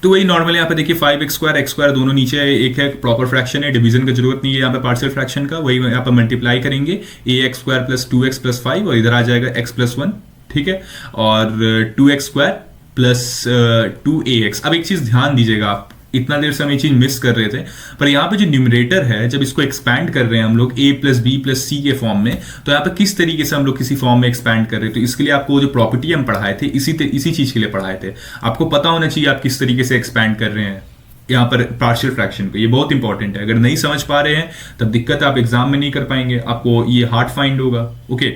तो वही नॉर्मली यहाँ पे देखिए 5x² x² दोनों नीचे है, एक है प्रॉपर फ्रैक्शन है, डिवीजन की जरूरत नहीं है यहाँ पे पार्शियल फ्रैक्शन का, वही यहाँ पे मल्टीप्लाई करेंगे ax² + 2x + 5 और इधर आ जाएगा x + 1, ठीक है, और 2x² + 2ax। अब एक चीज ध्यान दीजिएगा, आप इतना देर से हम ये चीज मिस कर रहे थे, पर यहाँ पे जो न्यूमरेटर है जब इसको एक्सपैंड कर रहे हैं हम लोग a + b + c के फॉर्म में, तो यहाँ पे किस तरीके से हम लोग किसी फॉर्म में एक्सपैंड कर रहे हैं। तो इसके लिए आपको जो प्रॉपर्टी हम पढ़ाए थे इसी चीज के लिए पढ़ाए थे, आपको पता होना चाहिए आप किस तरीके से एक्सपैंड कर रहे हैं यहाँ पर पार्शियल फ्रैक्शन को। ये बहुत इंपॉर्टेंट है, अगर नहीं समझ पा रहे हैं तब दिक्कत आप एग्जाम में नहीं कर पाएंगे, आपको ये हार्ड फाइंड होगा। ओके,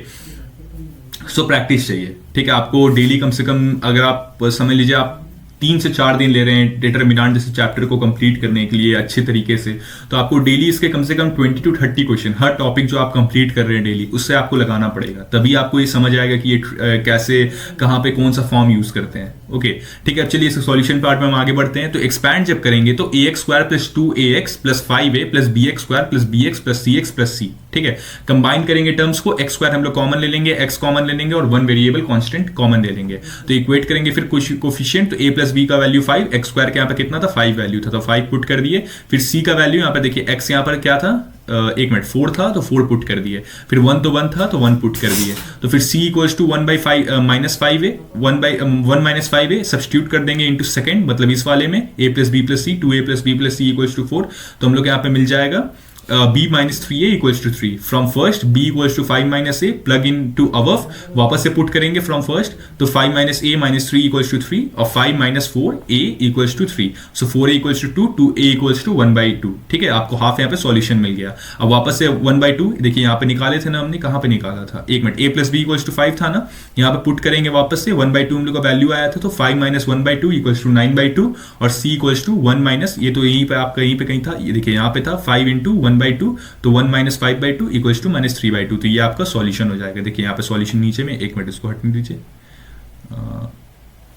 सो प्रैक्टिस चाहिए, ठीक है, आपको डेली कम से कम, अगर आप समझ लीजिए आप 3 से 4 दिन ले रहे हैं डिटरमिनेंट जैसे चैप्टर को कंप्लीट करने के लिए अच्छे तरीके से, तो आपको डेली इसके कम से कम 20 to 30 क्वेश्चन हर टॉपिक जो आप कंप्लीट कर रहे हैं डेली, उससे आपको लगाना पड़ेगा, तभी आपको ये समझ आएगा कि ये कैसे कहाँ पे कौन सा फॉर्म यूज करते हैं। ओके, ठीक है, अब चलिए इसके सॉल्यूशन पार्ट में हम आगे बढ़ते हैं। तो एक्सपैंड जब करेंगे तो ax² + 2ax + 5a + bx² + bx + cx + c, ठीक है, कंबाइन करेंगे टर्म्स को, x² हम लोग कॉमन ले लेंगे, x कॉमन ले लेंगे और 1 वेरिएबल कांस्टेंट कॉमन ले लेंगे। तो इक्वेट करेंगे फिर कोफिशिएंट, तो a + b का वैल्यू 5, x² के यहाँ पे कितना था 5 वैल्यू था, तो 5 पुट कर दिए। फिर c का वैल्यू यहाँ पे देखिए, x यहाँ पर क्या था, एक मिनट 4 था तो 4 पुट कर दिए, फिर 1 तो 1 था तो 1 पुट कर दिए। तो फिर c = 1/5 -5a 1 - 5a सब्स्टिट्यूट कर देंगे इनटू सेकंड, मतलब इस वाले में a + b + c 2a + b + c = 4। तो हम लोग यहाँ पे मिल जाएगा b - 3a = 3 from first, b = 5 - a plug into above, वापस से पुट करेंगे फ्रॉम फर्स्ट, तो 5 - a - 3 = 3 और 5 - 4a = 3, सो 4a = 2, 2a = 1/2, ठीक है, आपको हाफ यहाँ पे सॉल्यूशन मिल गया। अब वापस से 1/2 देखिए यहाँ पे निकाले थे ना हमने, कहाँ पे निकाला था, एक मिनट, a + b = 5 था ना, यहाँ पे पुट करेंगे वापस से 1/2 हम लोग का वैल्यू आया था, तो 5 - 1/2 = 9/2 और c = 1 - ये तो यहीं पे आपका यहीं पे कहीं था, ये देखिए यहाँ पे था 5 × 1/2, तो 1 - 5/2 = -3/2, तो ये आपका सॉल्यूशन हो जाएगा। देखिए यहाँ पे सॉल्यूशन नीचे में, एक मिनट इसको हटने दीजिए,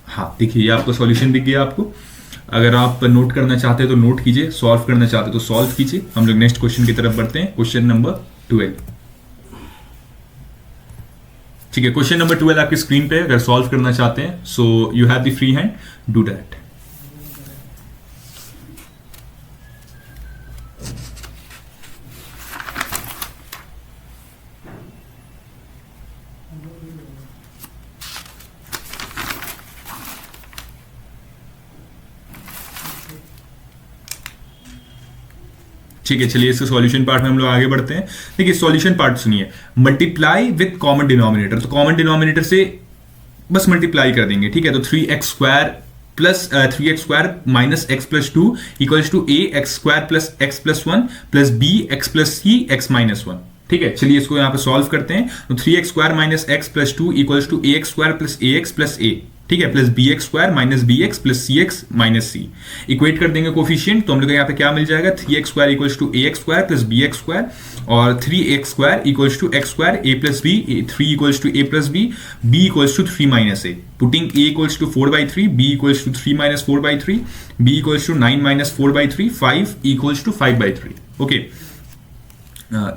हाँ देखिए ये आपका सॉल्यूशन दिख गया आपको। अगर आप नोट करना चाहते हैं तो नोट कीजिए, सॉल्व करना चाहते हैं तो सॉल्व कीजिए। हम लोग नेक्स्ट क्वेश्चन की तरफ बढ़ते हैं, क्वेश्चन नंबर 12। ठीक है, क्वेश्चन नंबर 12 आपकी स्क्रीन पे, अगर सॉल्व करना चाहते हैं so you have the free hand, do that. ठीक है, चलिए इसके सॉल्यूशन पार्ट में हम लोग आगे बढ़ते हैं। देखिए सॉल्यूशन पार्ट सुनिए, मल्टीप्लाई विद कॉमन डिनोमिनेटर, तो कॉमन डिनोमिनेटर से बस मल्टीप्लाई कर देंगे, ठीक है, तो 3x² - x + 2 = ax² + x + 1 + bx + c x - 1, ठीक है। चलिए इसको यहाँ पे सॉल्व करते हैं, तो 3x² - x + 2 = ax² + ax + a, ठीक है, plus bx² - bx + cx - c, equate कर देंगे कोफिशिएंट, तो हम लोग यहाँ पे क्या मिल जाएगा, 3x² = ax² + bx² और 3x² = x², a + b, 3 = a + b, b = 3 - a, putting a = 4/3, b = 3 - 4/3, b = 9 - 4/3, 5 = 5/3। Okay,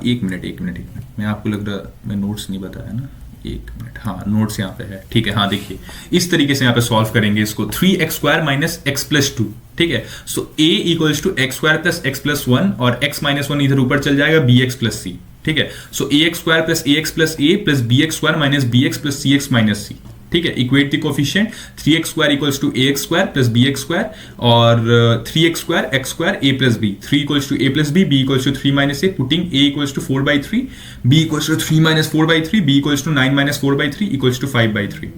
एक मिनट, मैं आपको लग रहा मैं नोट्स नहीं बताया ना, एक मिनट, हाँ नोट्स यहाँ पे है, ठीक है, हाँ देखिए इस तरीके से यहाँ पे सॉल्व करेंगे इसको, 3x² - x + 2, ठीक है, सो a = x² + x + 1 और x - 1 इधर ऊपर चल जाएगा bx + c, ठीक है, सो ax² + ax + a + bx² - bx + cx - c, ठीक है, equate the coefficient, 3x² = ax² + bx² और 3x² x² a + b, 3 = a + b, b = 3 - a, putting a = 4/3, b = 3 - 4/3, b = 9 - 4/3 = 5/3।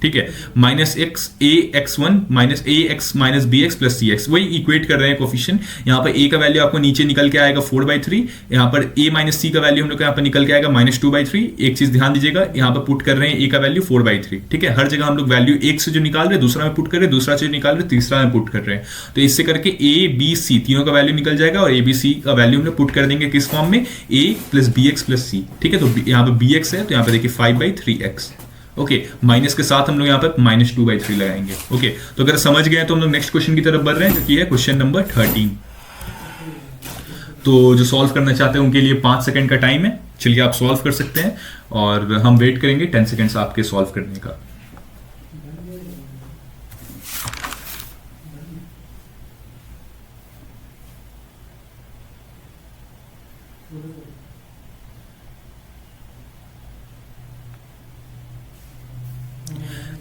ठीक है, minus X A X one minus A x minus B x plus C X, वही equate कर रहे हैं coefficient. यहाँ पर ए का वैल्यू आपको नीचे निकल के आएगा 4/3, यहाँ पर ए माइनस सी का वैल्यू हम लोग यहाँ पर निकल के आएगा -2/3। एक चीज ध्यान दीजिएगा, यहाँ पर पुट कर रहे हैं ए का वैल्यू 4/3, ठीक है। हर जगह हम लोग वैल्यू एक से जो निकाल रहे हैं दूसरा में पुट कर रहे हैं, दूसरा से निकाल रहे हैं तीसरा में पुट कर रहे हैं। तो इससे करके ए बी सी तीनों का वैल्यू निकल जाएगा और ए बी सी का वैल्यू हम लोग पुट कर देंगे किस फॉर्म में, ए plus B x plus C, ठीक है। तो यहाँ पर बी एक्स है तो यहाँ पर देखिए 5/3x, ओके। माइनस के साथ हम लोग यहाँ पर -2/3 लगाएंगे, ओके। तो अगर समझ गए तो हम लोग नेक्स्ट क्वेश्चन की तरफ बढ़ रहे हैं, जो कि है क्वेश्चन नंबर 13। तो जो सॉल्व करना चाहते हैं उनके लिए 5 सेकंड का टाइम है, चलिए आप सॉल्व कर सकते हैं और हम वेट करेंगे 10 सेकंड्स आपके सॉल्व करने का।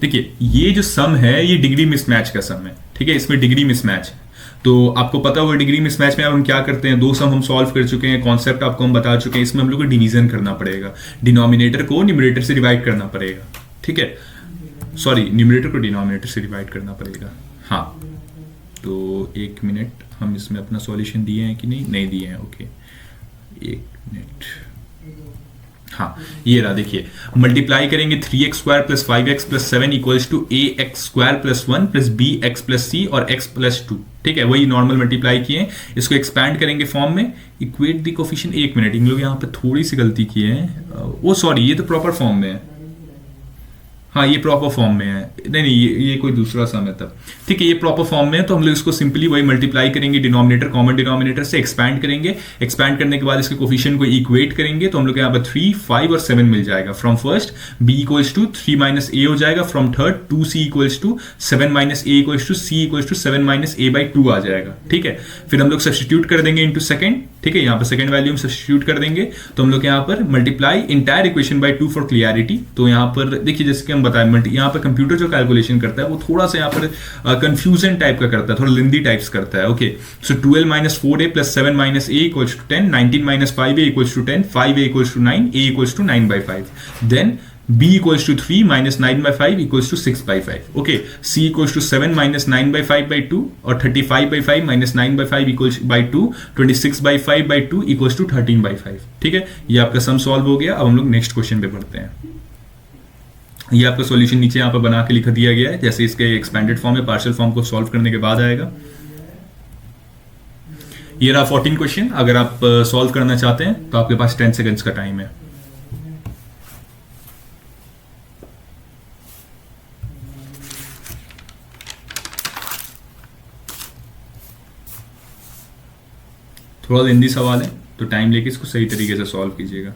देखिए ये जो सम है ये डिग्री मिसमैच का सम है, ठीक है। इसमें डिग्री मिसमैच है, तो आपको पता होगा डिग्री मिसमैच में अब हम क्या करते हैं, 2 सम हम सॉल्व कर चुके हैं, कॉन्सेप्ट आपको हम बता चुके हैं। इसमें हम लोग को डिवीजन करना पड़ेगा, डिनोमिनेटर को न्यूमरेटर से डिवाइड करना पड़ेगा, ठीक है। सॉरी, न्यूमरेटर को डिनोमिनेटर से डिवाइड करना पड़ेगा, हाँ। तो 1 मिनट, हम इसमें अपना सॉल्यूशन दिए हैं कि नहीं दिए हैं, ओके 1 मिनट। हाँ ये रहा, देखिए मल्टीप्लाई करेंगे 3x square plus 5x plus 7 equals to A X square plus 1 plus B x plus C और x प्लस 2, ठीक है। वही नॉर्मल मल्टीप्लाई किए, इसको एक्सपैंड करेंगे फॉर्म में, इक्वेट द कोफिशिएंट। 1 मिनट, इन लोग यहाँ पे थोड़ी सी गलती की है, वो सॉरी ये तो प्रॉपर फॉर्म में है, हाँ ये प्रॉपर फॉर्म में है, नहीं ये कोई दूसरा सम है तब, ठीक है। ये प्रॉपर फॉर्म में है तो हम लोग इसको सिंपली वही मल्टीप्लाई करेंगे, डिनोमिनेटर कॉमन डिनोमिनेटर से एक्सपैंड करेंगे, एक्सपैंड करने के बाद इसके कोफिशिएंट को इक्वेट करेंगे तो हम लोग यहाँ पर 3, 5 और 7 मिल जाएगा। From first b equals to 3 minus A हो जाएगा, from third 2c equals to 7 minus A equals to c equals to 7 minus a/2 आ जाएगा, ठीक है। फिर हम लोग सब्स्टिट्यूट कर देंगे इनटू सेकंड, ठीक है। यहाँ पर सेकंड वैल्यू हम सब्स्टिट्यूट कर देंगे तो हम लोग यहाँ पर multiply entire equation by 2 for clarity. तो यहाँ पर देखिए जैसे कि हम बताएं, यहाँ पर कंप्यूटर जो कैलकुलेशन करता है वो थोड़ा सा यहाँ पर कंफ्यूजन टाइप का करता है, थोड़ा लेंदी टाइप्स करता है, okay. So 12 minus 4a plus 7 minus a equals to 10, 19 minus 5a equals to 10, 5a equals to 9, a equals to 9/5, then b equals to 3 minus 9/5 equals to 6/5, okay। c equals to 7 minus 9/5/2 और 35/5 minus 9/5 equals by 2, 26/5/2 equals to 13/5, ठीक है। ये आपका sum solve हो गया। अब हम लोग नेक्स्ट क्वेश्चन पे बढ़ते हैं। ये आपका सॉल्यूशन नीचे यहाँ पर बना के लिख दिया गया है, जैसे इसके एक्सपेंडेड फॉर्म में पार्शियल फॉर्म को सॉल्व करने के बाद आएगा। ये रहा 14 क्वेश्चन। अगर आप सॉल्व करना चाहते हैं तो आपके पास 10 सेकंड्स का टाइम है। थोड़ा लेंदी सवाल है तो टाइम लेके इसको सही तरीके से सॉल्व कीजिएगा।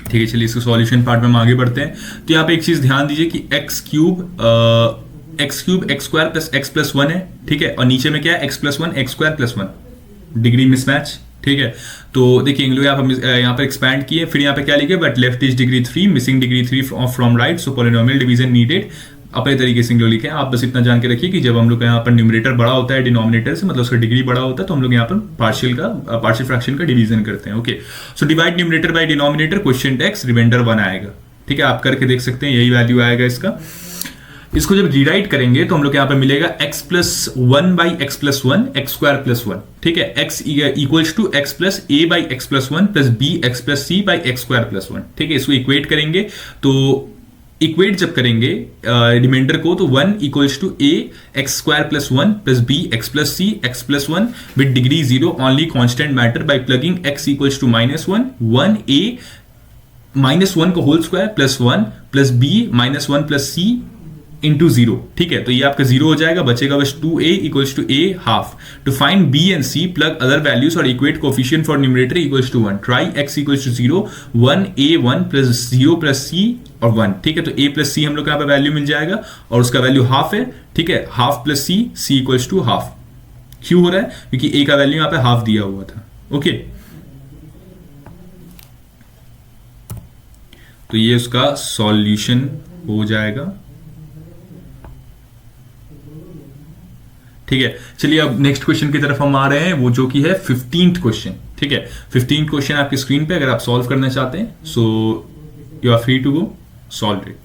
ठीक है, चलिए इसको सॉल्यूशन पार्ट में हम आगे बढ़ते हैं। तो यहाँ पे एक चीज ध्यान दीजिए कि x cube x square plus x plus 1 है, ठीक है। और नीचे में क्या है, x plus 1 x square plus 1, degree mismatch, ठीक है। तो देखिए इन लोग यहाँ पर एक्सपैंड किए, फिर यहाँ पे क्या लिखे, but left is degree 3 missing degree 3 from right, so polynomial division needed. अपने तरीके से इन लोग लिखे, आप बस इतना जान के रखिए कि जब हम लोग यहाँ पर न्यूमरेटर बड़ा होता है डिनोमिनेटर से, मतलब उसका डिग्री बड़ा होता है, तो हम लोग यहाँ पर पार्शियल फ्रैक्शन का डिवीजन करते हैं, okay. So divide numerator by denominator, quotient x, reminder 1 आएगा, ठीक है। आप करके देख सकते हैं, यही वैल्यू आएगा इसका। इसको जब रीराइट करेंगे तो हम लोग यहाँ पे मिलेगा x plus 1 by x plus 1 x square plus 1, ठीक है। x equals to x plus a by x plus 1 plus b x plus c by x square plus 1, ठीक है। इसको इक्वेट करेंगे, तो इक्वेट जब करेंगे रिमाइंडर को, तो 1 equals to a x square plus 1 plus b x plus c x plus 1 with degree 0 only constant matter by plugging x equals to -1 1a -1 को whole square plus 1 plus b -1 plus c into 0, ठीक है। तो ये आपका 0 हो जाएगा, बचेगा बस 2a equals to a half. To find b and c, plug other values और equate coefficient for numerator equals to 1, try x equals to 0 1a 1 plus 0 plus c और 1, ठीक है। तो a प्लस c हम लोग का यहाँ पे वैल्यू मिल जाएगा और उसका वैल्यू हाफ है, ठीक है। Half plus c equals to half, क्यों हो रहा है, क्योंकि a का वैल्यू यहाँ पे हाफ दिया हुआ था, ओके। तो ये उसका सॉल्यूशन हो जाएगा। ठीक है, चलिए अब नेक्स्ट क्वेश्चन की तरफ हम आ रहे हैं, वो जो कि है 15th क्वेश्चन। ठीक है, 15th क्वेश्चन आपकी स्क्रीन पे, अगर आप सॉल्व करना चाहते हैं so you are free to go solve it.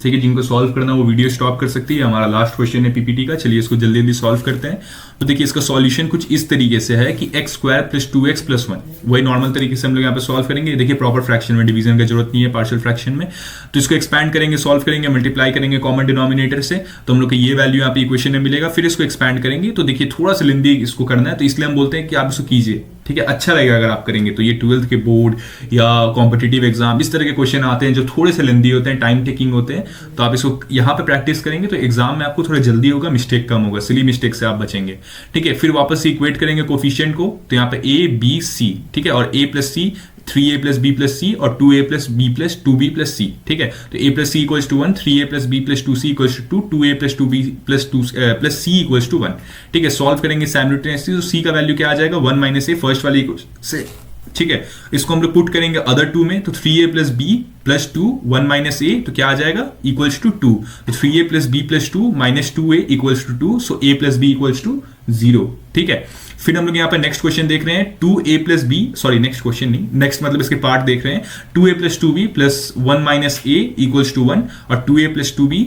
ठीक है, जिनको सॉल्व करना वो वीडियो स्टॉप कर सकती है। हमारा लास्ट क्वेश्चन है पीपीटी का, चलिए इसको जल्दी जल्दी सॉल्व करते हैं। तो देखिए इसका सॉल्यूशन कुछ इस तरीके से है कि x square plus 2x plus 1, वही नॉर्मल तरीके से हम लोग यहाँ पे सॉल्व करेंगे। देखिए प्रॉपर फ्रैक्शन में डिवीजन का जरूरत नहीं है, पार्शियल फ्रैक्शन में। तो इसको एक्सपैंड करेंगे, सॉल्व करेंगे, मल्टीप्लाई करेंगे कॉमन डिनोमिनेटर से, तो हम लोग को ये वैल्यू यहाँ पे इक्वेशन में मिलेगा। फिर इसको एक्सपैंड करेंगे, तो देखिए थोड़ा सा लेंदी इसको करना है, तो इसलिए हम बोलते हैं कि आप इसको कीजिए। ठीक है, अच्छा लगेगा अगर आप करेंगे तो। ये 12th के बोर्ड या कॉम्पिटिटिव एग्जाम इस तरह के क्वेश्चन आते हैं जो थोड़े से लेंदी होते हैं, टाइम टेकिंग होते हैं, तो आप इसको यहाँ पे प्रैक्टिस करेंगे तो एग्जाम में आपको थोड़ा जल्दी होगा, मिस्टेक कम होगा, सिली मिस्टेक से आप बचेंगे। ठीक है, फिर वापस से इक्वेट करेंगे कोफिशिएंट को, तो यहाँ पे ए बी सी, ठीक है, और A plus C, 3a plus B plus C और 2a plus B plus 2b plus C. ठीक है, तो a plus C equals to 1, 3a plus B plus 2c equals to 2, 2a plus 2b plus 2 plus C equals to 1। ठीक है, solve करेंगे simultaneously, तो c का value क्या आ जाएगा, 1 माइनस ए, फर्स्ट वाली से। ठीक है, इसको हम लोग पुट करेंगे अदर टू में, तो 3a plus B plus 2 1 minus A, तो क्या आ जाएगा इक्वल्स टू 2। तो 3a plus B plus 2 minus 2a equals to 2, so a plus B equals to 0। ठीक है, फिर हम लोग यहाँ पर नेक्स्ट क्वेश्चन देख रहे हैं, 2a plus b, sorry next question नहीं, नेक्स्ट मतलब इसके पार्ट देख रहे हैं, 2a plus 2b plus 1 minus A equals to 1, और 2a प्लस 2b,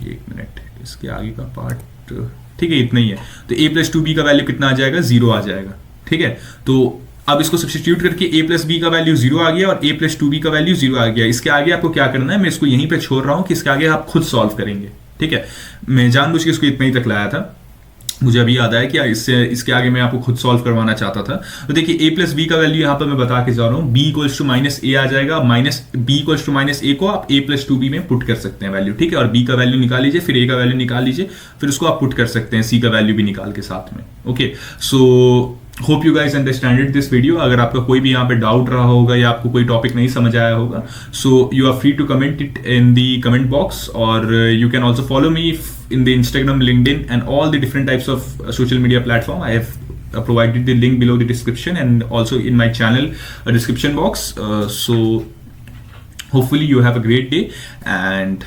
एक मिनट, इसके आगे का पार्ट, ठीक है इतना ही है, तो a प्लस 2b का वैल्यू कितना आ जाएगा, 0 आ जाएगा। ठीक है, तो अब इसको सब्स्टिट्यूट करके a प्लस बी का वैल्यू 0 आ गया और a प्लस 2b का वैल्यू 0 आ गया। इसके आगे आपको क्या करना है, मैं इसको यहीं पे छोड़ रहा हूं कि इसके आगे आप खुद सॉल्व करेंगे। ठीक है, मैं जानबूझ के इसको इतना ही तक लाया था, मुझे अभी याद आया कि इसके आगे मैं आपको खुद सॉल्व करवाना चाहता था। तो देखिए a प्लस बी का वैल्यू यहाँ पर मैं बता के जा रहा हूँ, b equals to minus A आ जाएगा, minus b equals to minus A को आप a प्लस 2b में पुट कर सकते हैं वैल्यू। ठीक है, और b का वैल्यू निकाल लीजिए, फिर a का वैल्यू निकाल लीजिए, फिर उसको आप पुट कर सकते हैं c का वैल्यू भी निकाल के साथ में। Okay, so hope you guys understand this video. अगर आपका कोई भी यहाँ पे डाउट रहा होगा या आपको कोई टॉपिक नहीं समझ आया होगा, so you are free to comment it in the comment box, और you can also follow me in the Instagram, LinkedIn, and all the different types of social media platform. I have provided the link below the description and also in my channel description box. So hopefully you have a great day, and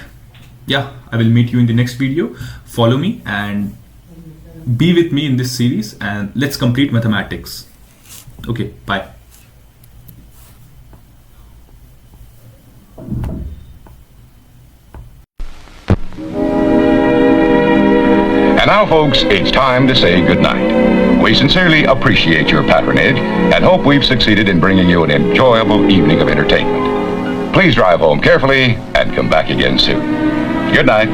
yeah, I will meet you in the next video. Follow me and be with me in this series, and let's complete mathematics. Okay, bye. And now, folks, it's time to say goodnight. We sincerely appreciate your patronage and hope we've succeeded in bringing you an enjoyable evening of entertainment. Please drive home carefully and come back again soon. Good night.